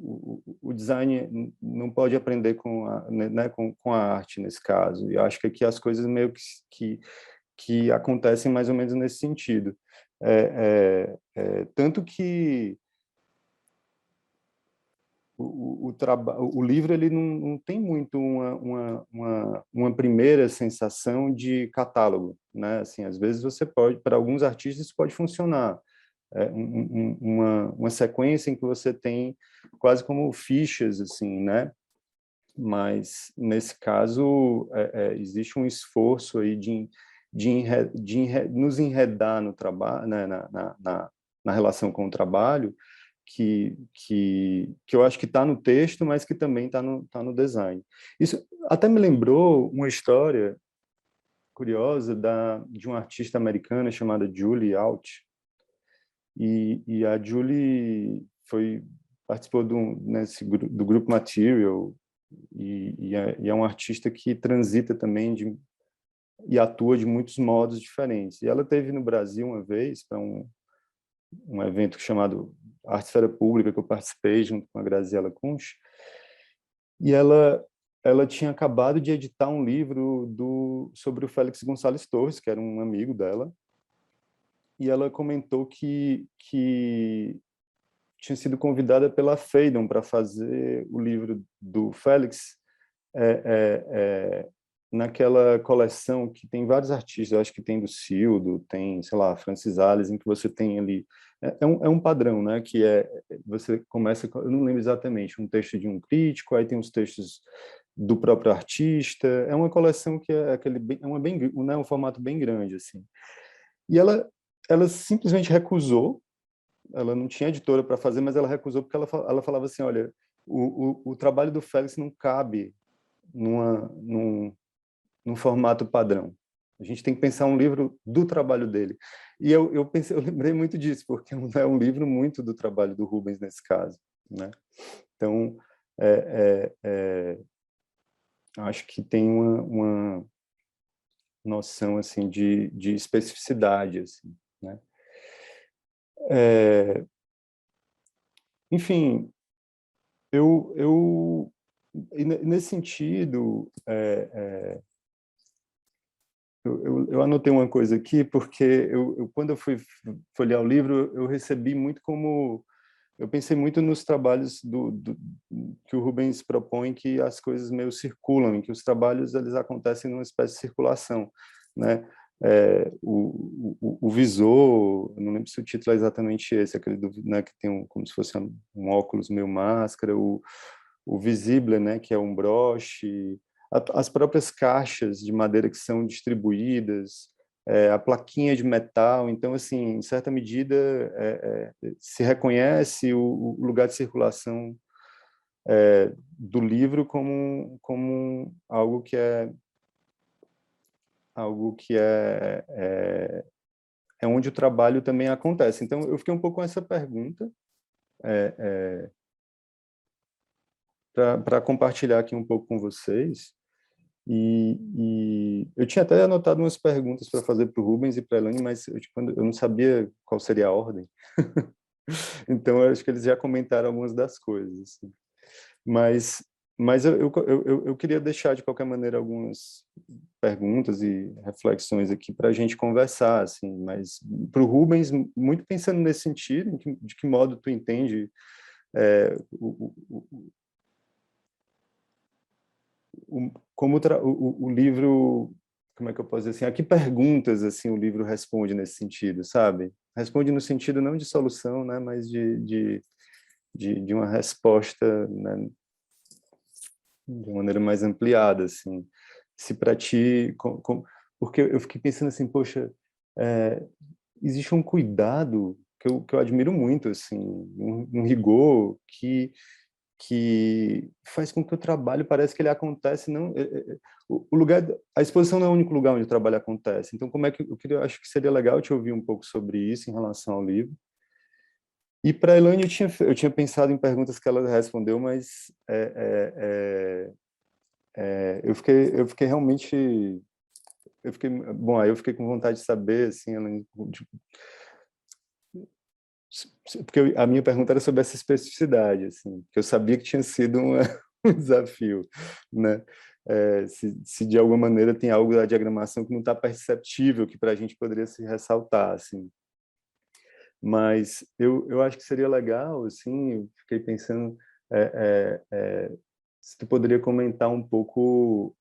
o design não pode aprender com a, né, com a arte nesse caso? E eu acho que aqui as coisas meio que acontecem mais ou menos nesse sentido. Tanto que o livro ele não tem muito uma primeira sensação de catálogo, né? Assim, às vezes você pode, para alguns artistas isso pode funcionar, uma sequência em que você tem quase como fichas, assim, né? Mas nesse caso existe um esforço aí nos enredar no trabalho, né? Na relação com o trabalho, que eu acho que está no texto, mas que também está no design. Isso até me lembrou uma história curiosa de uma artista americana chamada Julie Alt, e a Julie participou do grupo Material, e é um artista que transita também e atua de muitos modos diferentes. E ela esteve no Brasil uma vez para um evento chamado Arte Esfera Pública, que eu participei junto com a Graziela Kunsch, e ela tinha acabado de editar um livro sobre o Félix Gonçalves Torres, que era um amigo dela, e ela comentou que tinha sido convidada pela Phaidon para fazer o livro do Félix naquela coleção que tem vários artistas, eu acho que tem do Cildo, tem, sei lá, Francis Alves, em que você tem ali, é um padrão, né, que você começa, eu não lembro exatamente, um texto de um crítico, aí tem os textos do próprio artista, é uma coleção que né, um formato bem grande, assim. E ela simplesmente recusou, ela não tinha editora para fazer, mas ela recusou porque ela falava assim, olha, o trabalho do Félix não cabe num formato padrão. A gente tem que pensar um livro do trabalho dele. E eu lembrei muito disso, porque é um livro muito do trabalho do Rubens nesse caso, né? Então, acho que tem uma noção assim de especificidade, assim, né? Enfim, nesse sentido, eu anotei uma coisa aqui, porque quando eu fui folhear o livro, eu recebi muito eu pensei muito nos trabalhos que o Rubens propõe, que as coisas meio circulam, em que os trabalhos eles acontecem numa espécie de circulação, né? O visor, não lembro se o título é exatamente esse, aquele né, que tem como se fosse um óculos meio máscara, o visible, né, que é um broche, as próprias caixas de madeira que são distribuídas, a plaquinha de metal. Então, assim, em certa medida, se reconhece o lugar de circulação do livro como algo que é onde o trabalho também acontece. Então, eu fiquei um pouco com essa pergunta para compartilhar aqui um pouco com vocês. E eu tinha até anotado umas perguntas para fazer para o Rubens e para a Elaine, mas eu não sabia qual seria a ordem. Então, eu acho que eles já comentaram algumas das coisas. Assim. Mas eu queria deixar, de qualquer maneira, algumas perguntas e reflexões aqui para a gente conversar. Assim. Mas, para o Rubens, muito pensando nesse sentido, de que modo tu entende como o livro como é que eu posso dizer assim, a que perguntas assim o livro responde nesse sentido, sabe? Responde no sentido não de solução, né, mas de uma resposta, né, de uma maneira mais ampliada, assim. Se para ti, porque eu fiquei pensando assim, poxa, existe um cuidado que eu admiro muito, assim, um rigor que faz com que o trabalho parece que ele acontece não o lugar, a exposição não é o único lugar onde o trabalho acontece. Então, como é que eu acho que seria legal te ouvir um pouco sobre isso em relação ao livro. E para a Elaine eu tinha pensado em perguntas que ela respondeu, mas eu fiquei realmente bom, aí eu fiquei com vontade de saber assim, Elaine, porque a minha pergunta era sobre essa especificidade, assim, que eu sabia que tinha sido um desafio, né? Se de alguma maneira tem algo da diagramação que não está perceptível, que para a gente poderia se ressaltar, assim. Mas eu acho que seria legal, assim, eu fiquei pensando se tu poderia comentar um pouco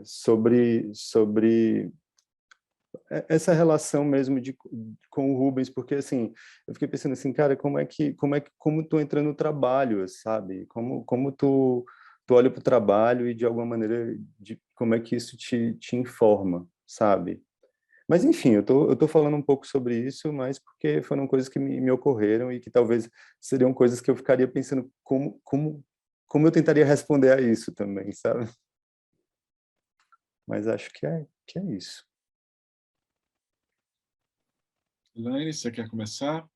sobre essa relação mesmo com o Rubens, porque assim, eu fiquei pensando assim, cara, como tu entra no trabalho, sabe? Como tu olha para o trabalho e de alguma maneira como é que isso te informa, sabe? Mas enfim, eu tô falando um pouco sobre isso, mas porque foram coisas que me ocorreram e que talvez seriam coisas que eu ficaria pensando como eu tentaria responder a isso também, sabe? Mas acho que é isso. Elaine, você quer começar?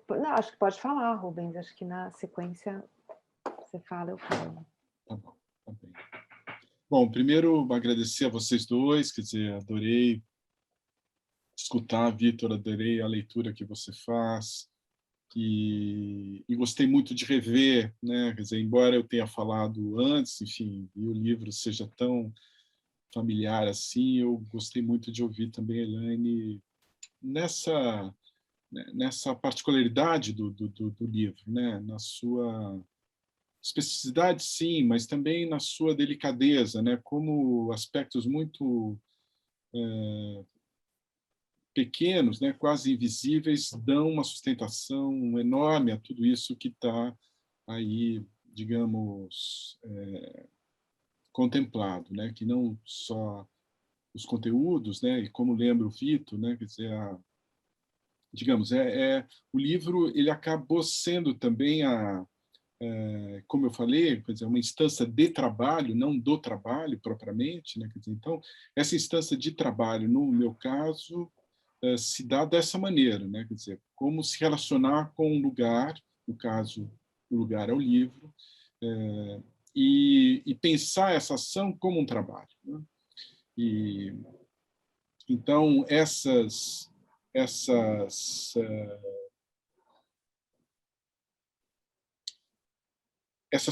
Não, acho que pode falar, Rubens. Acho que na sequência você fala, eu falo. Tá bom, tá bem. Bom, primeiro agradecer a vocês dois, quer dizer, adorei escutar, Vitor, adorei a leitura que você faz e gostei muito de rever, né? Quer dizer, embora eu tenha falado antes, enfim, e o livro seja tão familiar assim, eu gostei muito de ouvir também a Elaine nessa particularidade do livro, né? Na sua especificidade, sim, mas também na sua delicadeza, né? Como aspectos muito pequenos, né? Quase invisíveis, dão uma sustentação enorme a tudo isso que está aí, digamos, contemplado, né? Que não só os conteúdos, né? E como lembra o Vitor, né? Quer dizer, digamos, o livro ele acabou sendo também como eu falei, quer dizer, uma instância de trabalho, não do trabalho propriamente, né? Quer dizer, então, essa instância de trabalho, no meu caso, se dá dessa maneira, né? Quer dizer, como se relacionar com um lugar, no caso, o lugar é o livro, e pensar essa ação como um trabalho, né? E então essas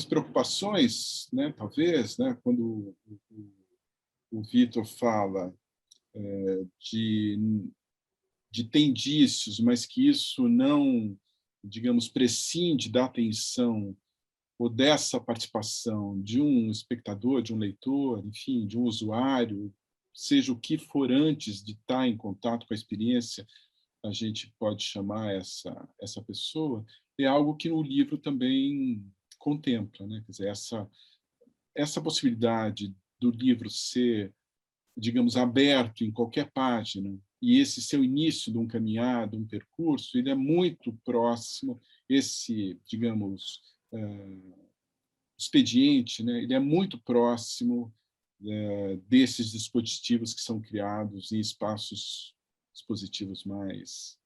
preocupações, né, talvez, né, quando o Vitor fala de, de ter indícios, mas que isso não, digamos, prescinde da atenção ou dessa participação de um espectador, de um leitor, enfim, de um usuário, seja o que for antes de estar em contato com a experiência, a gente pode chamar essa pessoa, é algo que no livro também contempla, né? Quer dizer, essa possibilidade do livro ser, digamos, aberto em qualquer página, e esse seu início de um caminhar, de um percurso, ele é muito próximo, esse, digamos, expediente, né? Ele é muito próximo desses dispositivos que são criados em espaços expositivos mais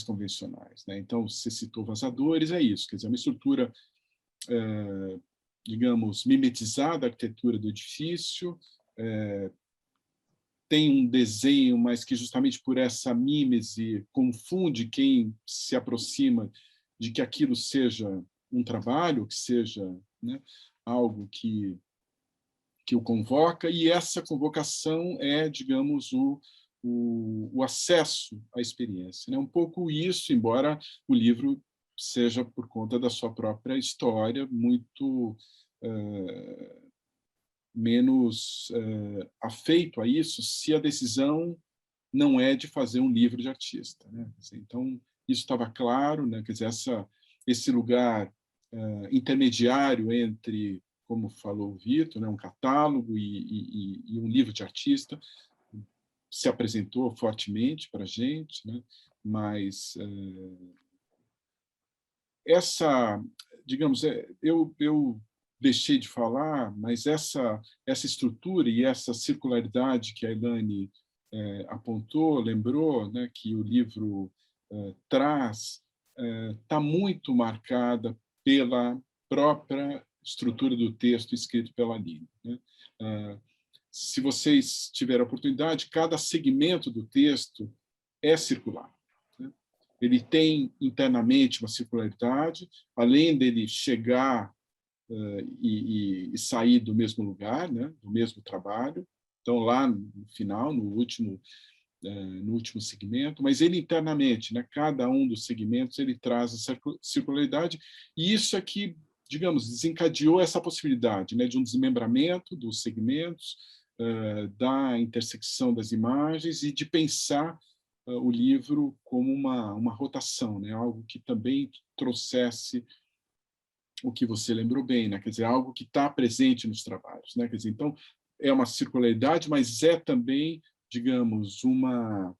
convencionais, né? Então, você citou vazadores, é isso, quer dizer, uma estrutura digamos, mimetizada, a arquitetura do edifício, tem um desenho, mas que justamente por essa mímese confunde quem se aproxima de que aquilo seja um trabalho, que seja, né, algo que o convoca, e essa convocação é, digamos, o acesso à experiência. Né? Um pouco isso, embora o livro seja por conta da sua própria história, muito menos afeito a isso, se a decisão não é de fazer um livro de artista, né? Então, isso estava claro, né? Quer dizer, esse lugar intermediário entre, como falou o Vitor, né? Um catálogo e um livro de artista, se apresentou fortemente para a gente, né? Mas digamos, eu deixei de falar, mas essa estrutura e essa circularidade que a Elaine apontou, lembrou, né, que o livro traz, está muito marcada pela própria estrutura do texto escrito pela Aline, né? Se vocês tiverem a oportunidade, cada segmento do texto é circular, né? Ele tem internamente uma circularidade, além dele chegar e sair do mesmo lugar, né, do mesmo trabalho. Então, lá no final, no último segmento, mas ele internamente, né, cada um dos segmentos, ele traz essa circularidade, e isso é que, digamos, desencadeou essa possibilidade, né, de um desmembramento dos segmentos, da intersecção das imagens e de pensar o livro como uma rotação, né, algo que também trouxesse o que você lembrou bem, né? Quer dizer, algo que está presente nos trabalhos, né? Quer dizer, então, é uma circularidade, mas é também, digamos, uma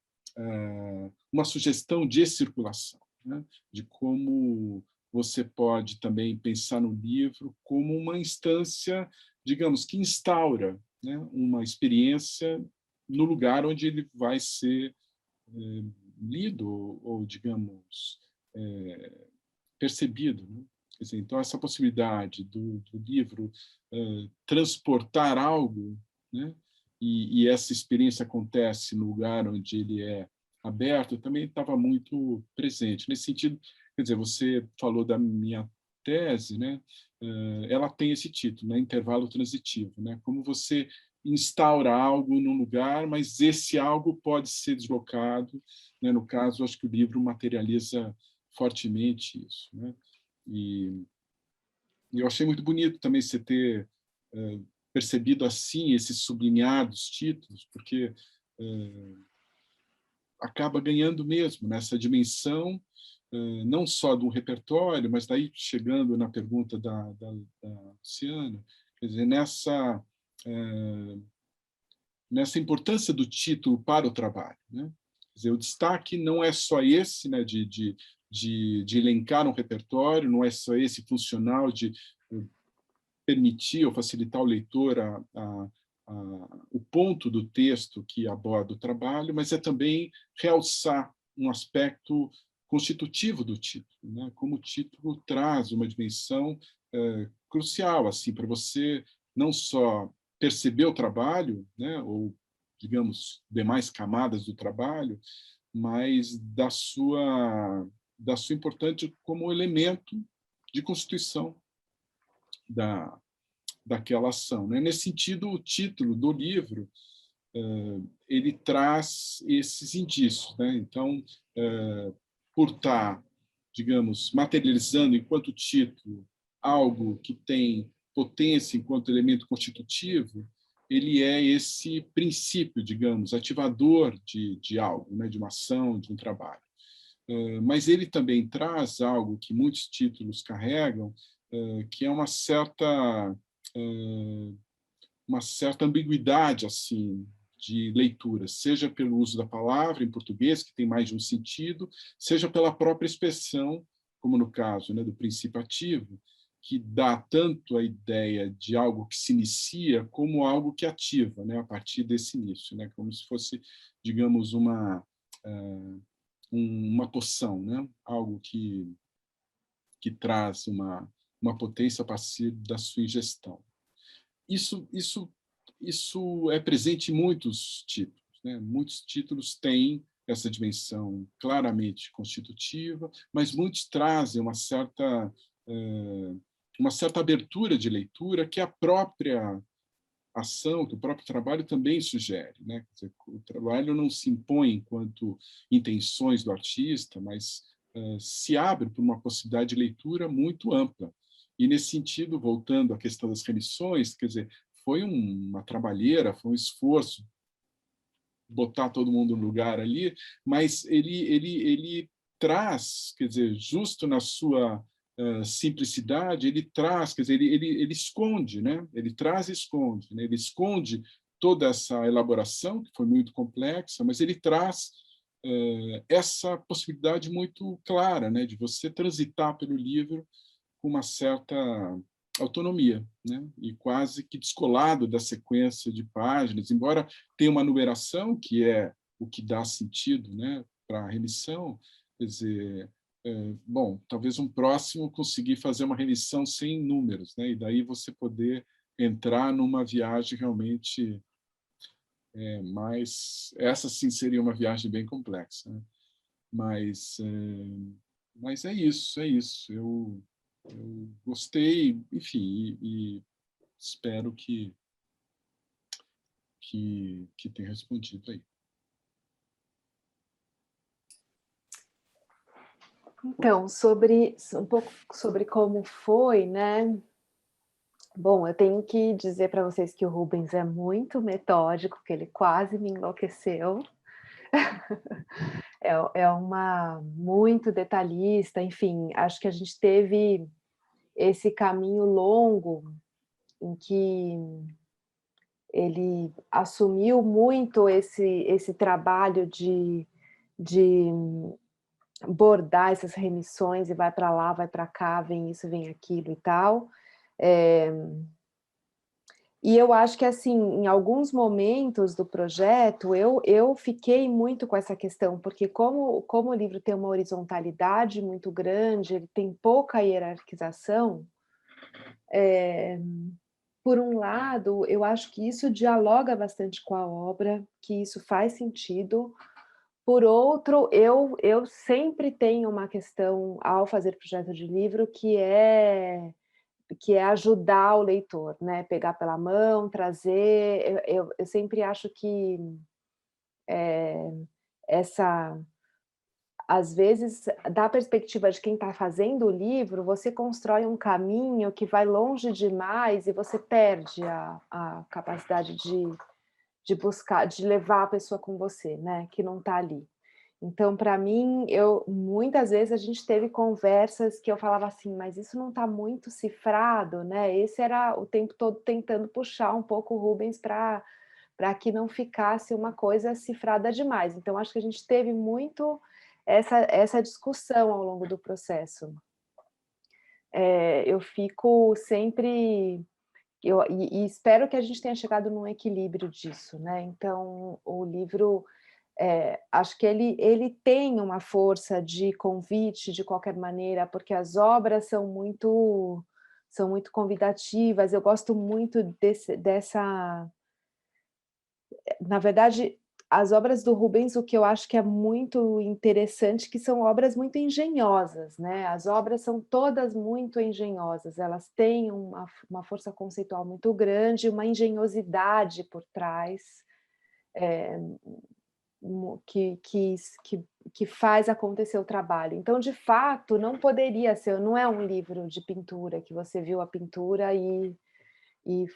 sugestão de circulação, né? De como você pode também pensar no livro como uma instância, digamos, que instaura, né, uma experiência no lugar onde ele vai ser lido ou digamos, percebido, né? Quer dizer, então, essa possibilidade do livro transportar algo, né? E essa experiência acontece no lugar onde ele é aberto, também estava muito presente. Nesse sentido, quer dizer, você falou da minha tese, né? Ela tem esse título, né? Intervalo transitivo, né? Como você instaura algo num lugar, mas esse algo pode ser deslocado, né? No caso, acho que o livro materializa fortemente isso, né? E eu achei muito bonito também você ter percebido assim esses sublinhados títulos, porque acaba ganhando mesmo nessa dimensão, não só do repertório, mas daí chegando na pergunta da Luciana, quer dizer, nessa importância do título para o trabalho, né? Quer dizer, o destaque não é só esse, né, de elencar um repertório, não é só esse funcional de permitir ou facilitar ao leitor o ponto do texto que aborda o trabalho, mas é também realçar um aspecto constitutivo do título, né? Como o título traz uma dimensão crucial assim para você não só perceber o trabalho, né, ou digamos demais camadas do trabalho, mas da sua importância como elemento de constituição daquela ação, né? Nesse sentido, o título do livro ele traz esses indícios, né? Então, por estar, digamos, materializando enquanto título algo que tem potência enquanto elemento constitutivo, ele é esse princípio, digamos, ativador de algo, né? De uma ação, de um trabalho. Mas ele também traz algo que muitos títulos carregam, que é uma certa ambiguidade assim de leitura, seja pelo uso da palavra em português, que tem mais de um sentido, seja pela própria expressão, como no caso, né, do princípio ativo, que dá tanto a ideia de algo que se inicia como algo que ativa, né, a partir desse início, né, como se fosse, digamos, uma poção, né, algo que traz uma potência a partir da sua ingestão. Isso é presente em muitos títulos, né? Muitos títulos têm essa dimensão claramente constitutiva, mas muitos trazem uma certa abertura de leitura que a própria ação, que o próprio trabalho também sugere, né? Quer dizer, o trabalho não se impõe enquanto intenções do artista, mas se abre para uma possibilidade de leitura muito ampla. E, nesse sentido, voltando à questão das remissões, quer dizer, foi uma trabalheira, foi um esforço botar todo mundo no lugar ali, mas ele traz, quer dizer, justo na sua simplicidade, ele traz, quer dizer, ele esconde, né? Ele traz e esconde, né? Ele esconde toda essa elaboração, que foi muito complexa, mas ele traz essa possibilidade muito clara, né, de você transitar pelo livro com uma certa autonomia, né, e quase que descolado da sequência de páginas, embora tenha uma numeração, que é o que dá sentido, né, para a remissão, quer dizer, bom, talvez um próximo conseguir fazer uma remissão sem números, né, e daí você poder entrar numa viagem realmente mas essa sim seria uma viagem bem complexa, né? Mas, mas é isso, é isso. Eu gostei, enfim, e espero que tenha respondido aí. Então, um pouco sobre como foi, né? Bom, eu tenho que dizer para vocês que o Rubens é muito metódico, que ele quase me enlouqueceu. É uma muito detalhista, enfim, acho que a gente teve esse caminho longo em que ele assumiu muito esse trabalho de bordar essas remissões e vai para lá, vai para cá, vem isso, vem aquilo e tal. E eu acho que, assim, em alguns momentos do projeto, eu fiquei muito com essa questão, porque como o livro tem uma horizontalidade muito grande, ele tem pouca hierarquização, por um lado, eu acho que isso dialoga bastante com a obra, que isso faz sentido. Por outro, eu sempre tenho uma questão, ao fazer projeto de livro, que é ajudar o leitor, né? Pegar pela mão, trazer. Eu sempre acho que às vezes, da perspectiva de quem está fazendo o livro, você constrói um caminho que vai longe demais e você perde a capacidade de buscar, de levar a pessoa com você, né? Que não está ali. Então, para mim, muitas vezes a gente teve conversas que eu falava assim, mas isso não está muito cifrado, né? Esse era o tempo todo tentando puxar um pouco o Rubens para que não ficasse uma coisa cifrada demais. Então, acho que a gente teve muito essa discussão ao longo do processo. Eu fico sempre... e espero que a gente tenha chegado num equilíbrio disso, né? Então, o livro... acho que ele tem uma força de convite de qualquer maneira, porque as obras são muito convidativas. Eu gosto muito dessa... Na verdade, as obras do Rubens, o que eu acho que é muito interessante, que são obras muito engenhosas, né? As obras são todas muito engenhosas, elas têm uma força conceitual muito grande, uma engenhosidade por trás, que faz acontecer o trabalho. Então, de fato, não poderia ser, não é um livro de pintura, que você viu a pintura e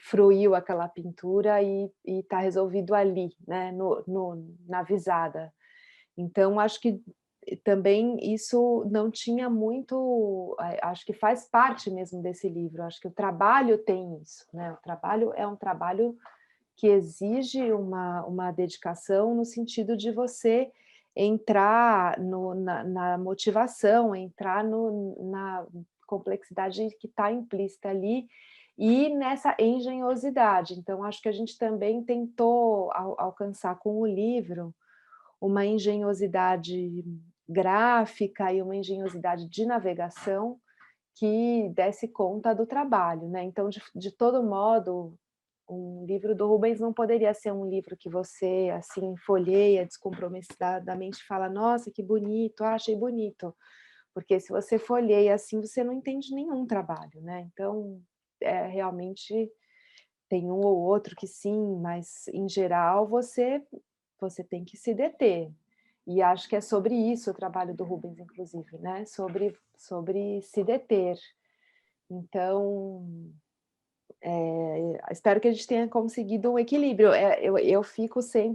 fruiu aquela pintura e está resolvido ali, né, na visada. Então, acho que também isso não tinha muito... Acho que faz parte mesmo desse livro, acho que o trabalho tem isso, né? O trabalho é um trabalho que exige uma dedicação no sentido de você entrar na motivação, entrar na complexidade que está implícita ali e nessa engenhosidade. Então, acho que a gente também tentou alcançar com o livro uma engenhosidade gráfica e uma engenhosidade de navegação que desse conta do trabalho, né? Então, de todo modo, um livro do Rubens não poderia ser um livro que você, assim, folheia descompromissadamente e fala, nossa, que bonito, achei bonito. Porque se você folheia assim, você não entende nenhum trabalho, né? Então, realmente tem um ou outro que sim, mas em geral você tem que se deter. E acho que é sobre isso o trabalho do Rubens, inclusive, né? Sobre se deter. Então, espero que a gente tenha conseguido um equilíbrio.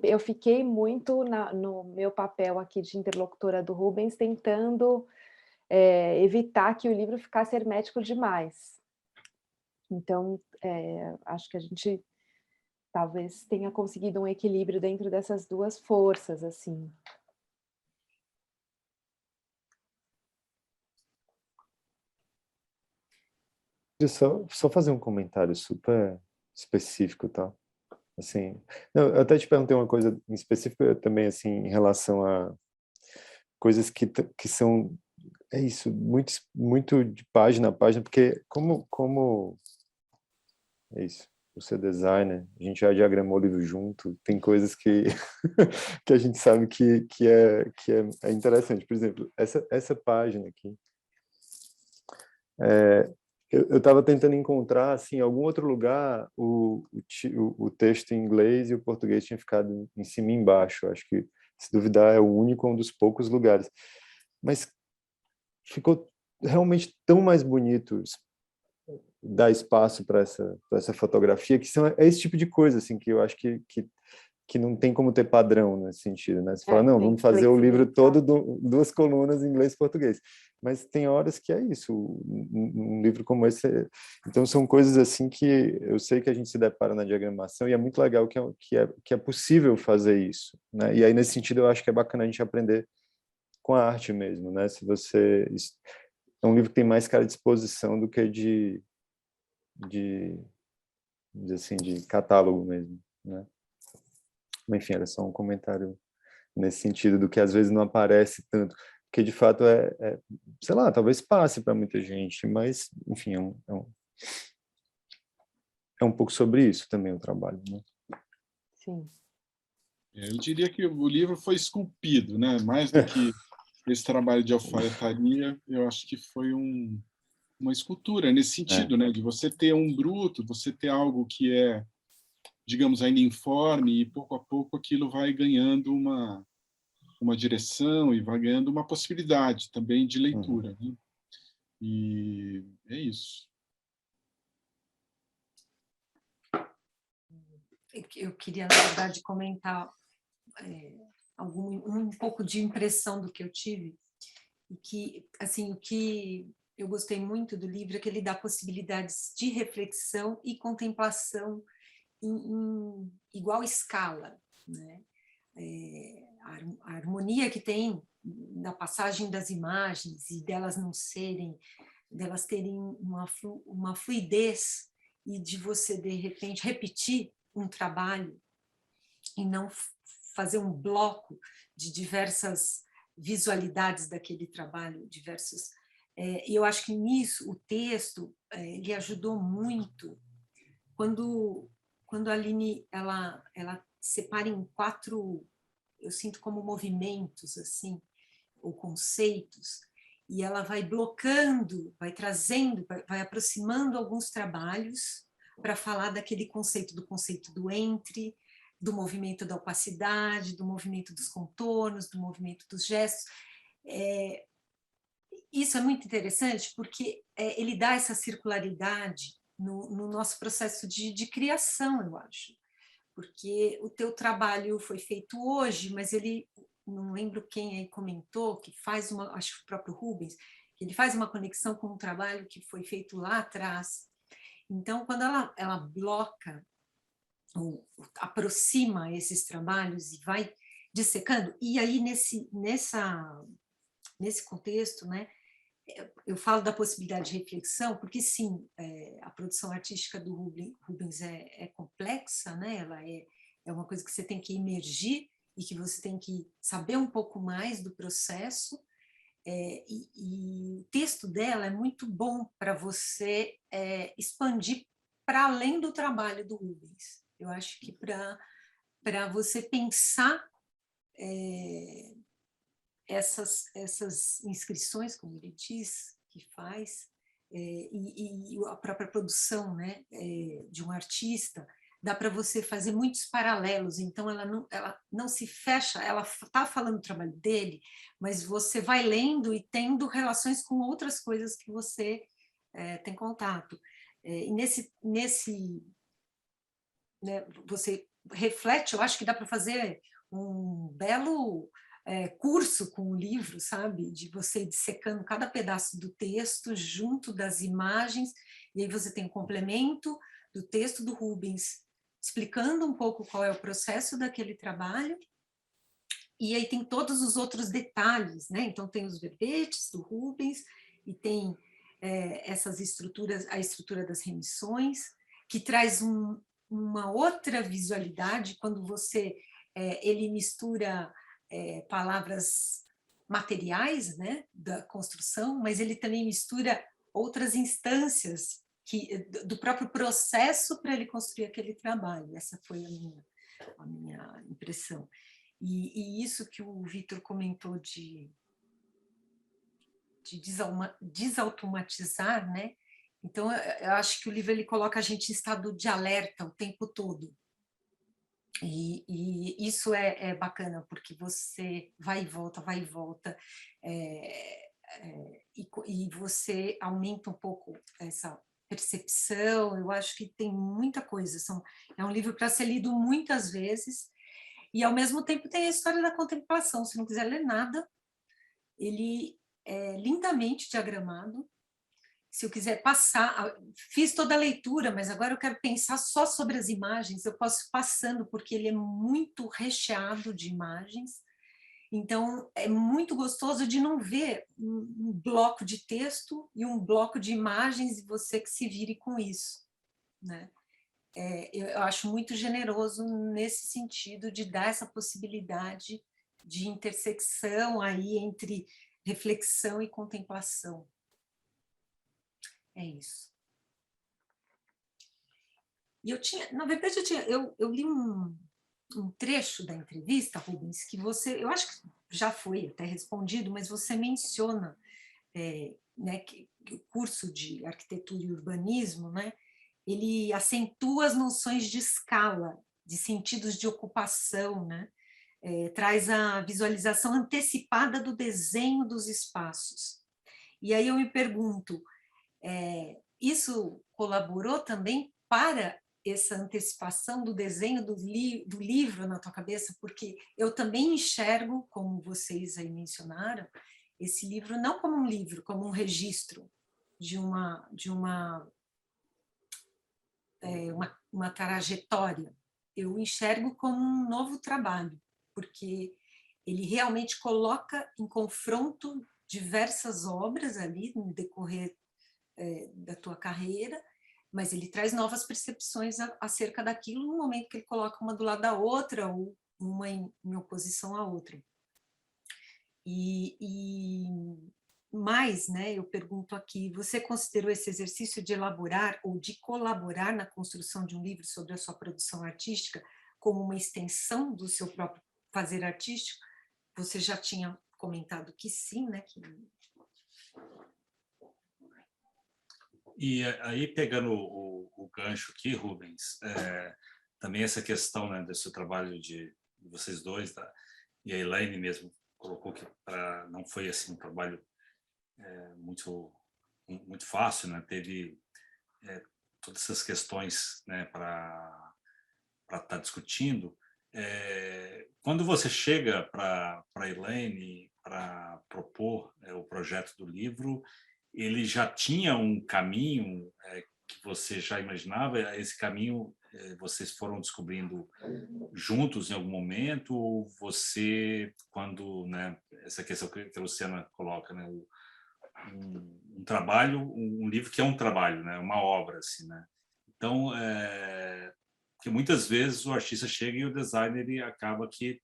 Eu fiquei muito no meu papel aqui de interlocutora do Rubens, tentando evitar que o livro ficasse hermético demais. Então, acho que a gente talvez tenha conseguido um equilíbrio dentro dessas duas forças, assim. Só fazer um comentário super específico, tá? Assim, não, eu até te perguntei uma coisa em específico também, assim, em relação a coisas que são, é isso, muito de página a página, porque como é isso, você é designer, a gente já diagramou o livro junto, tem coisas que que a gente sabe que é interessante. Por exemplo, essa página aqui, eu estava tentando encontrar, assim, em algum outro lugar o texto em inglês e o português tinha ficado em cima e embaixo. Acho que, se duvidar, é o único, um dos poucos lugares. Mas ficou realmente tão mais bonito dar espaço para essa fotografia, que é esse tipo de coisa, assim, que eu acho que não tem como ter padrão nesse sentido, né? Você fala, não, Tem vamos fazer o livro flexibilizar. todo duas colunas em inglês e português. Mas tem horas que é isso, um livro como esse. Então, são coisas assim que eu sei que a gente se depara na diagramação e é muito legal que é possível fazer isso, né? E aí, nesse sentido, eu acho que é bacana a gente aprender com a arte mesmo, né? Se você... É um livro que tem mais cara de exposição do que de assim, de catálogo mesmo, né? Enfim, era só um comentário nesse sentido do que às vezes não aparece tanto, porque de fato sei lá, talvez passe para muita gente, mas enfim, é um pouco sobre isso também o trabalho, né? Sim. Eu diria que o livro foi esculpido, né? Mais do que esse trabalho de alfaiataria, eu acho que foi uma escultura nesse sentido, né? De você ter um bruto, você ter algo que é, digamos, ainda informe, e pouco a pouco aquilo vai ganhando uma direção e vai ganhando uma possibilidade também de leitura, né? E é isso. Eu queria, na verdade, comentar um pouco de impressão do que eu tive, e que, assim, o que eu gostei muito do livro é que ele dá possibilidades de reflexão e contemplação em igual escala, né? A harmonia que tem na passagem das imagens e delas terem uma fluidez, e de você, de repente, repetir um trabalho e não fazer um bloco de diversas visualidades daquele trabalho, diversos. E eu acho que nisso o texto ele ajudou muito quando a Aline ela separa em 4, eu sinto como movimentos assim, ou conceitos, e ela vai blocando, vai trazendo, vai aproximando alguns trabalhos para falar daquele conceito, do conceito do entre, do movimento da opacidade, do movimento dos contornos, do movimento dos gestos. Isso é muito interessante porque ele dá essa circularidade no nosso processo de criação, eu acho. Porque o teu trabalho foi feito hoje, mas ele, não lembro quem aí comentou, que faz acho que o próprio Rubens, que ele faz uma conexão com um trabalho que foi feito lá atrás. Então, quando ela bloca, ou aproxima esses trabalhos e vai dissecando, e aí nesse contexto, né, eu falo da possibilidade de reflexão, porque sim, a produção artística do Rubens é complexa, né? Ela é uma coisa que você tem que emergir e que você tem que saber um pouco mais do processo, e o texto dela é muito bom para você expandir para além do trabalho do Rubens. Eu acho que para você pensar essas inscrições, como ele diz, que faz, e a própria produção, né, de um artista, dá para você fazer muitos paralelos, então ela não se fecha, ela está falando do trabalho dele, mas você vai lendo e tendo relações com outras coisas que você tem contato. E né, você reflete, eu acho que dá para fazer um belo curso com o livro, sabe? De você ir dissecando cada pedaço do texto junto das imagens, e aí você tem o complemento do texto do Rubens, explicando um pouco qual é o processo daquele trabalho, e aí tem todos os outros detalhes, né? Então tem os verbetes do Rubens, e tem essas estruturas, a estrutura das remissões, que traz uma outra visualidade quando ele mistura palavras materiais, né, da construção, mas ele também mistura outras instâncias do próprio processo para ele construir aquele trabalho. Essa foi a minha impressão. E isso que o Vitor comentou de desautomatizar, né? Então, eu acho que o livro ele coloca a gente em estado de alerta o tempo todo. E isso é bacana, porque você vai e volta, e você aumenta um pouco essa percepção. Eu acho que tem muita coisa. É um livro para ser lido muitas vezes, e ao mesmo tempo tem a história da contemplação. Se não quiser ler nada, ele é lindamente diagramado. Se eu quiser passar, fiz toda a leitura, mas agora eu quero pensar só sobre as imagens, eu posso ir passando, porque ele é muito recheado de imagens. Então, é muito gostoso de não ver um bloco de texto e um bloco de imagens e você que se vire com isso, né? Eu acho muito generoso nesse sentido de dar essa possibilidade de intersecção aí entre reflexão e contemplação. É isso. E na verdade, eu li um trecho da entrevista, Rubens, que eu acho que já foi até respondido, mas você menciona né, que o curso de arquitetura e urbanismo, né, ele acentua as noções de escala, de sentidos de ocupação, né, traz a visualização antecipada do desenho dos espaços. E aí eu me pergunto, isso colaborou também para essa antecipação do desenho do livro na tua cabeça? Porque eu também enxergo, como vocês aí mencionaram, esse livro não como um livro, como um registro de uma trajetória. Eu enxergo como um novo trabalho, porque ele realmente coloca em confronto diversas obras ali no decorrer da tua carreira, mas ele traz novas percepções acerca daquilo no momento que ele coloca uma do lado da outra ou uma em oposição à outra. Mais, né, eu pergunto aqui, você considerou esse exercício de elaborar ou de colaborar na construção de um livro sobre a sua produção artística como uma extensão do seu próprio fazer artístico? Você já tinha comentado que sim, né? E aí, pegando o gancho aqui, Rubens, também essa questão, né, desse trabalho de vocês dois, e a Elaine mesmo colocou que não foi assim um trabalho muito fácil, né? Teve todas essas questões, né, para estar discutindo. Quando você chega para a Elaine para propor o projeto do livro, ele já tinha um caminho que você já imaginava? Esse caminho vocês foram descobrindo juntos em algum momento? Ou você, quando, né, essa questão que a Luciana coloca, né, um trabalho, um livro que é um trabalho, né, uma obra, assim, né? Então, porque muitas vezes o artista chega e o designer ele acaba que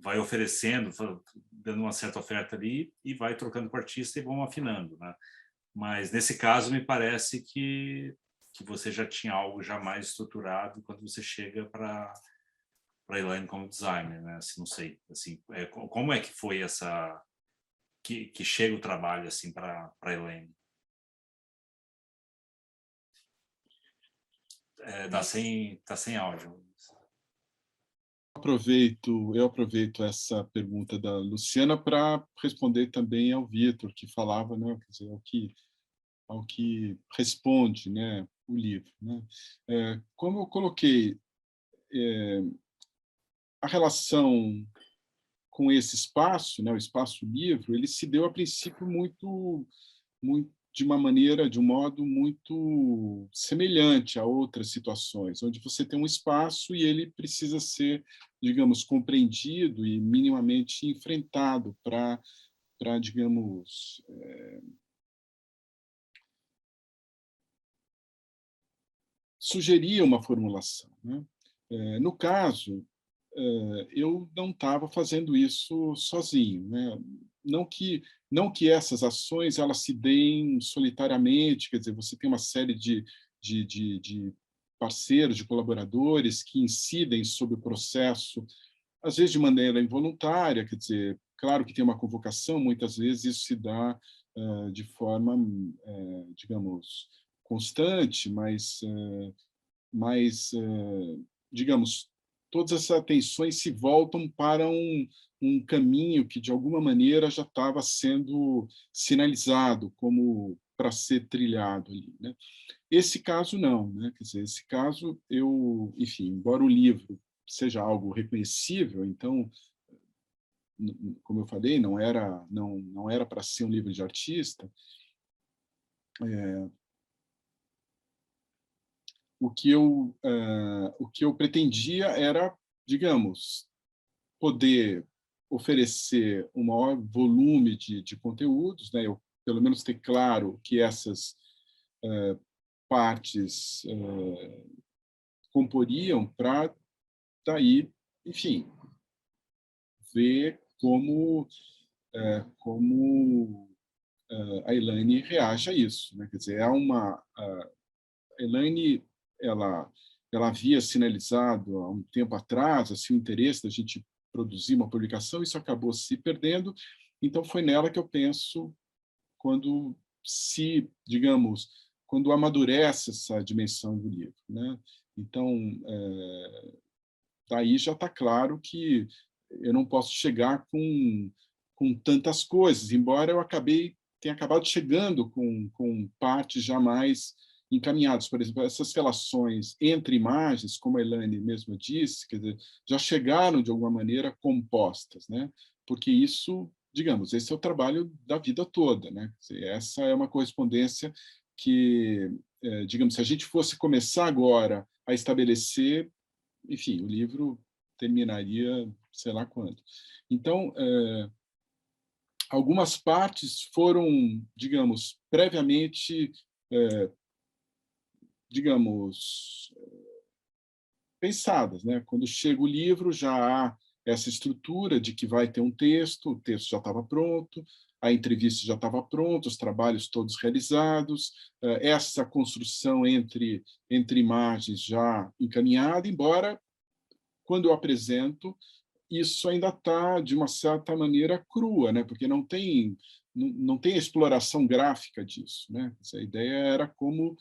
vai oferecendo, dando uma certa oferta ali e vai trocando com o artista e vão afinando, né? Mas nesse caso me parece que você já tinha algo já mais estruturado quando você chega para Elaine como designer, né? Assim, não sei, assim, como é que foi essa que chega o trabalho assim para Elaine? Tá sem áudio. Eu aproveito essa pergunta da Luciana para responder também ao Vitor, que falava, né, quer dizer, ao que responde, né, o livro, né? Como eu coloquei, a relação com esse espaço, né, o espaço livro, ele se deu a princípio muito de um modo muito semelhante a outras situações, onde você tem um espaço e ele precisa ser, digamos, compreendido e minimamente enfrentado para, digamos, sugerir uma formulação, né? No caso, eu não estava fazendo isso sozinho, né? Não que essas ações elas se deem solitariamente, quer dizer, você tem uma série de parceiros, de colaboradores que incidem sobre o processo, às vezes de maneira involuntária, quer dizer, claro que tem uma convocação, muitas vezes isso se dá de forma, digamos, constante, mas digamos, todas essas atenções se voltam para um caminho que, de alguma maneira, já estava sendo sinalizado como para ser trilhado ali, né? Esse caso, não, né? Quer dizer, esse caso, enfim, embora o livro seja algo reconhecível, então, como eu falei, não era para ser um livro de artista, o que eu pretendia era, digamos, poder oferecer um maior volume de conteúdos, né? Eu, pelo menos, ter claro que essas partes comporiam para, daí, enfim, ver como a Elaine reage a isso, né? Quer dizer, a Elaine, ela havia sinalizado há um tempo atrás assim, o interesse da gente produzir uma publicação, isso acabou se perdendo, então foi nela que eu penso quando digamos, quando amadurece essa dimensão do livro, né? Então, daí já está claro que eu não posso chegar com tantas coisas, embora eu tenha acabado chegando com partes já mais encaminhadas. Por exemplo, essas relações entre imagens, como a Elaine mesmo disse, quer dizer, já chegaram, de alguma maneira, compostas, né? Porque isso, digamos, esse é o trabalho da vida toda, né? Quer dizer, essa é uma correspondência que, digamos, se a gente fosse começar agora a estabelecer, enfim, o livro terminaria sei lá quando. Então, algumas partes foram, digamos, previamente, digamos, pensadas, né? Quando chega o livro, já há essa estrutura de que vai ter um texto, o texto já estava pronto, a entrevista já estava pronta, os trabalhos todos realizados, essa construção entre imagens já encaminhada, embora, quando eu apresento, isso ainda está, de uma certa maneira, crua, né? Porque não tem exploração gráfica disso, né? Essa ideia era como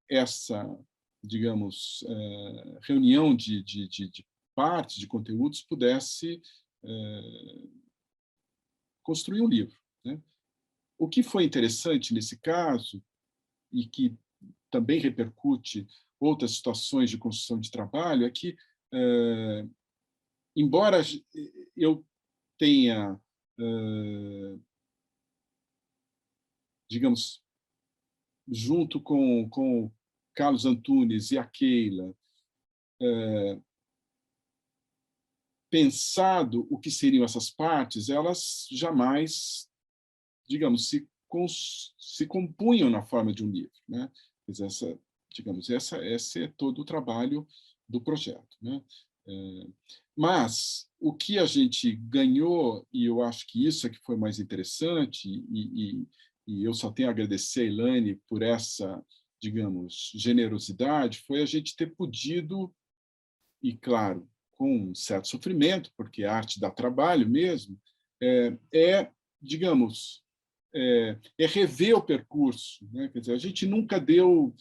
essa, digamos, reunião de partes, de conteúdos, pudesse construir um livro, né? O que foi interessante nesse caso, e que também repercute outras situações de construção de trabalho, é que, embora eu tenha, digamos, junto com o Carlos Antunes e a Keila, pensado o que seriam essas partes, elas jamais, digamos, se compunham na forma de um livro, né? Mas esse é todo o trabalho do projeto, né? Mas o que a gente ganhou, e eu acho que isso é que foi mais interessante, e eu só tenho a agradecer a Elaine por essa, digamos, generosidade, foi a gente ter podido, e claro, com um certo sofrimento, porque a arte dá trabalho mesmo, digamos, rever o percurso, né? Quer dizer, a gente nunca deu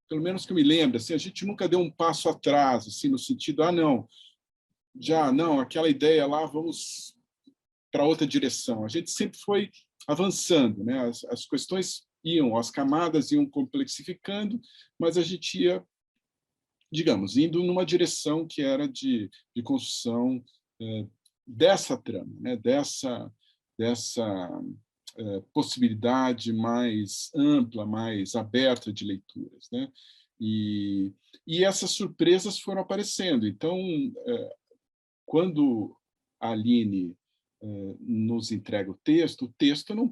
pelo menos que eu me lembro, assim, a gente nunca deu um passo atrás, assim, no sentido, não, aquela ideia lá, vamos para outra direção. A gente sempre foi avançando, né? As questões as camadas iam complexificando, mas a gente ia, digamos, indo numa direção que era de construção dessa trama, né? dessa possibilidade mais ampla, mais aberta de leituras, né? E essas surpresas foram aparecendo. Então, quando a Aline nos entrega o texto não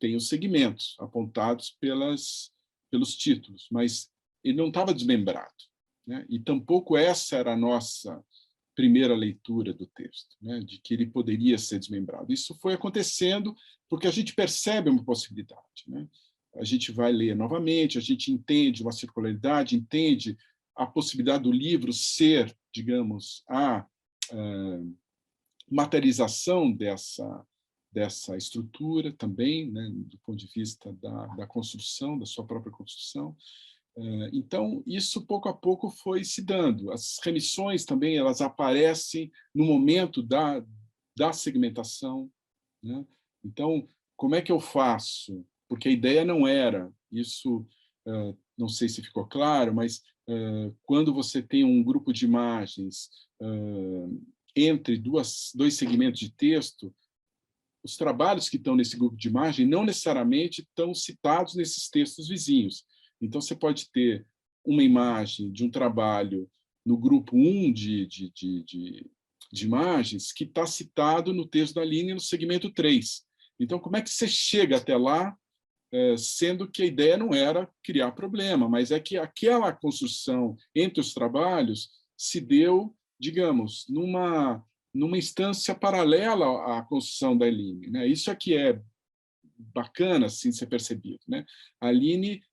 tem os segmentos apontados pelos títulos, mas ele não estava desmembrado, né? E tampouco essa era a nossa primeira leitura do texto, né? De que ele poderia ser desmembrado. Isso foi acontecendo porque a gente percebe uma possibilidade, né? A gente vai ler novamente, a gente entende uma circularidade, entende a possibilidade do livro ser, digamos, a materialização dessa estrutura também, né, do ponto de vista da construção, da sua própria construção. Então, isso pouco a pouco foi se dando. As remissões também elas aparecem no momento da segmentação, né? Então, como é que eu faço? Porque a ideia não era, isso não sei se ficou claro, mas quando você tem um grupo de imagens entre dois segmentos de texto, os trabalhos que estão nesse grupo de imagem não necessariamente estão citados nesses textos vizinhos. Então, você pode ter uma imagem de um trabalho no grupo 1 de imagens que está citado no texto da Aline no segmento 3. Então, como é que você chega até lá, sendo que a ideia não era criar problema, mas é que aquela construção entre os trabalhos se deu, digamos, numa instância paralela à construção da Aline, né? Isso aqui é bacana assim, ser percebido, né? A Aline,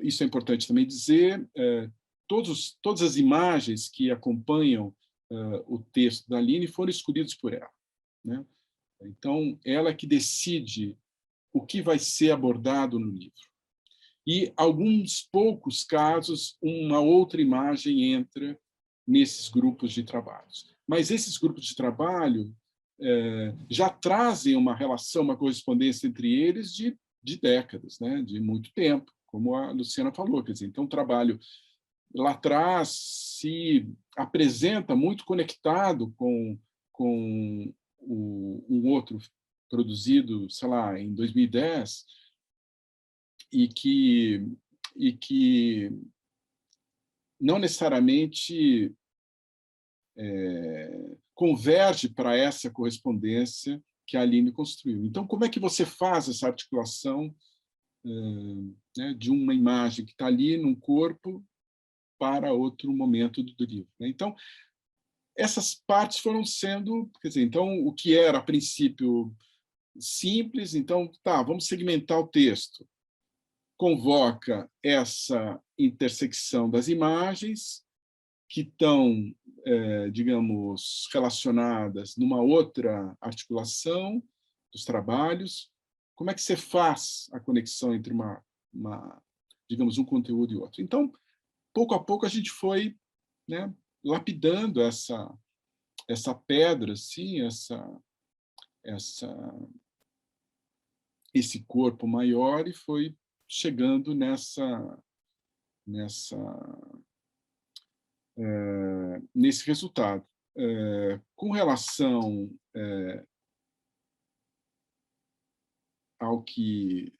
isso é importante também dizer, todas as imagens que acompanham o texto da Aline foram escolhidas por ela, né? Então, ela que decide o que vai ser abordado no livro. E, alguns poucos casos, uma outra imagem entra nesses grupos de trabalhos. Mas esses grupos de trabalho já trazem uma relação, uma correspondência entre eles de décadas, né? De muito tempo, como a Luciana falou. Quer dizer, então, o trabalho lá atrás se apresenta muito conectado com um outro produzido, sei lá, em 2010, e que não necessariamente converge para essa correspondência que a Aline construiu. Então, como é que você faz essa articulação né, de uma imagem que está ali num corpo para outro momento do livro, né? Então, essas partes foram sendo, quer dizer, então, o que era, a princípio, simples, então, vamos segmentar o texto. Convoca essa intersecção das imagens, que estão, digamos, relacionadas numa outra articulação dos trabalhos. Como é que você faz a conexão entre digamos, um conteúdo e outro? Então, pouco a pouco, a gente foi, né, lapidando essa pedra, assim, esse corpo maior, e foi chegando nesse resultado. Com relação ao que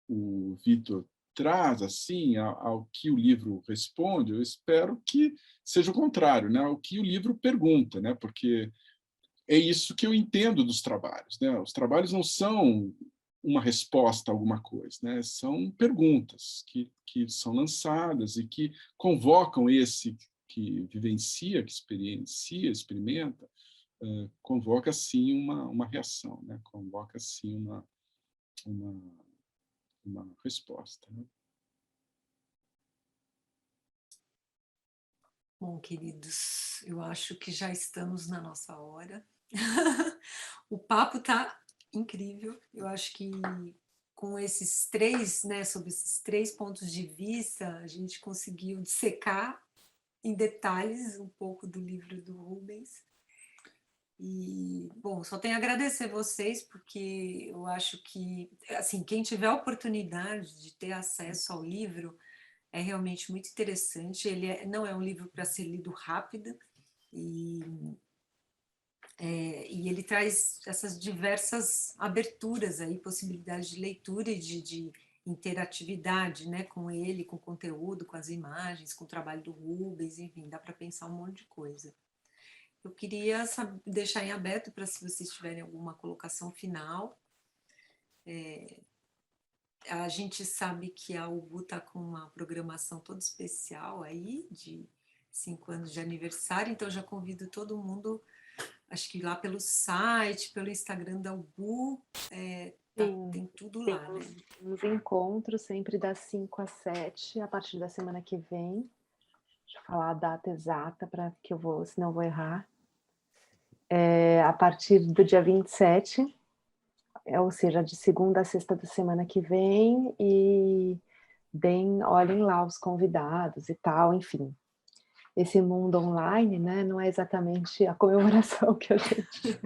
o Vitor traz, assim, ao que o livro responde, eu espero que seja o contrário, né? O que o livro pergunta, né? Porque é isso que eu entendo dos trabalhos, né? Os trabalhos não são uma resposta a alguma coisa, né? São perguntas que são lançadas e que convocam esse que vivencia, que experimenta, convoca, sim, uma reação, né? Convoca, sim, uma resposta, né? Bom, queridos, eu acho que já estamos na nossa hora. O papo está incrível. Eu acho que com esses três, né, sob esses três pontos de vista, a gente conseguiu dissecar em detalhes um pouco do livro do Rubens. E, bom, só tenho a agradecer vocês, porque eu acho que, assim, quem tiver a oportunidade de ter acesso ao livro é realmente muito interessante. Ele não é um livro para ser lido rápido, e ele traz essas diversas aberturas aí, possibilidades de leitura e de interatividade, né, com ele, com o conteúdo, com as imagens, com o trabalho do Rubens, enfim, dá para pensar um monte de coisa. Eu queria deixar em aberto para se vocês tiverem alguma colocação final. A gente sabe que a UBU está com uma programação toda especial aí, de 5 anos de aniversário, então já convido todo mundo, acho que lá pelo site, pelo Instagram da UBU, tem tudo lá, né? Temos encontros sempre das 5 às 7, a partir da semana que vem. Deixa eu falar a data exata, para que senão eu vou errar. A partir do dia 27, ou seja, de segunda a sexta da semana que vem, e olhem lá os convidados e tal, enfim. Esse mundo online, né, não é exatamente a comemoração que a gente...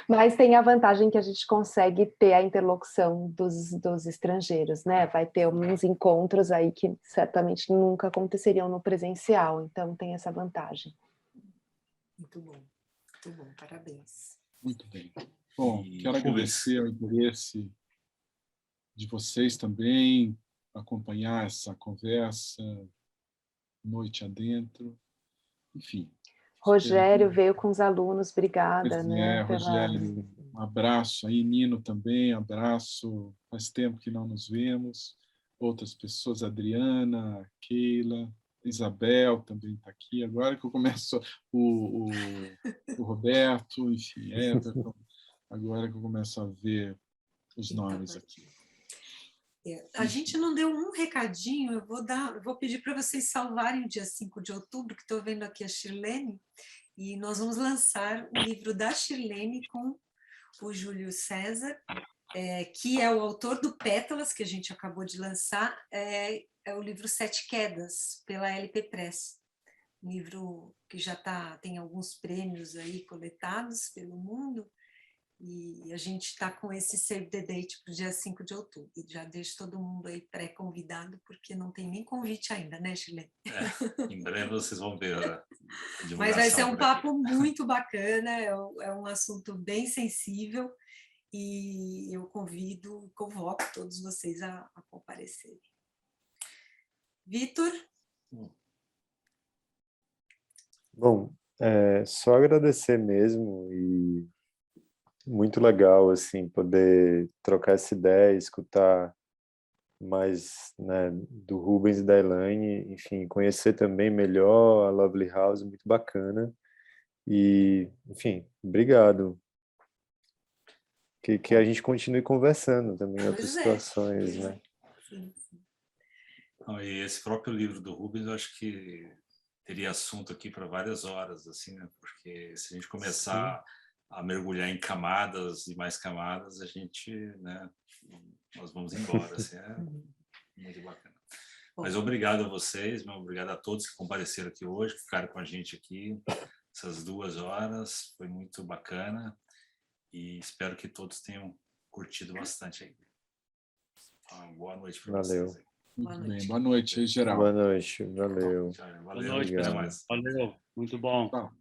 Mas tem a vantagem que a gente consegue ter a interlocução dos estrangeiros, né? Vai ter uns encontros aí que certamente nunca aconteceriam no presencial, então tem essa vantagem. Muito bom, parabéns. Muito bem. Bom, quero agradecer o interesse de vocês também, acompanhar essa conversa noite adentro, enfim. Rogério veio com os alunos, obrigada, né? Rogério, um abraço aí, Nino também, abraço, faz tempo que não nos vemos, outras pessoas, Adriana, Keila, Isabel também está aqui, agora que eu começo, o Roberto, enfim, Everton, agora que eu começo a ver os nomes aqui. A gente não deu um recadinho, eu vou pedir para vocês salvarem o dia 5 de outubro, que estou vendo aqui a Shirlene, e nós vamos lançar o livro da Shirlene com o Júlio César, que é o autor do Pétalas, que a gente acabou de lançar, é o livro Sete Quedas, pela LP Press, um livro que já tem alguns prêmios aí coletados pelo mundo, e a gente está com esse Save the Date para o dia 5 de outubro. E já deixo todo mundo aí pré-convidado, porque não tem nem convite ainda, né, Chilene? Em breve vocês vão ver a divulgação. Mas vai ser um papo muito bacana, é um assunto bem sensível, e eu convoco todos vocês a comparecerem. Vitor? Bom, só agradecer mesmo, e muito legal, assim, poder trocar essa ideia, escutar mais, né, do Rubens e da Elaine, enfim, conhecer também melhor a Lovely House, muito bacana. E, enfim, obrigado. Que a gente continue conversando também em outras situações, né? Sim. E esse próprio livro do Rubens, eu acho que teria assunto aqui para várias horas, assim, né? Porque se a gente começar a mergulhar em camadas e mais camadas, a gente, né, nós vamos embora, assim, é muito bacana. Mas obrigado a vocês, obrigado a todos que compareceram aqui hoje, que ficaram com a gente aqui essas 2 horas, foi muito bacana, e espero que todos tenham curtido bastante aí. Então, boa noite para vocês aí. Muito bem, boa noite aí, geral. Boa noite, valeu. Valeu, boa noite, até mais. Valeu, muito bom. Tchau.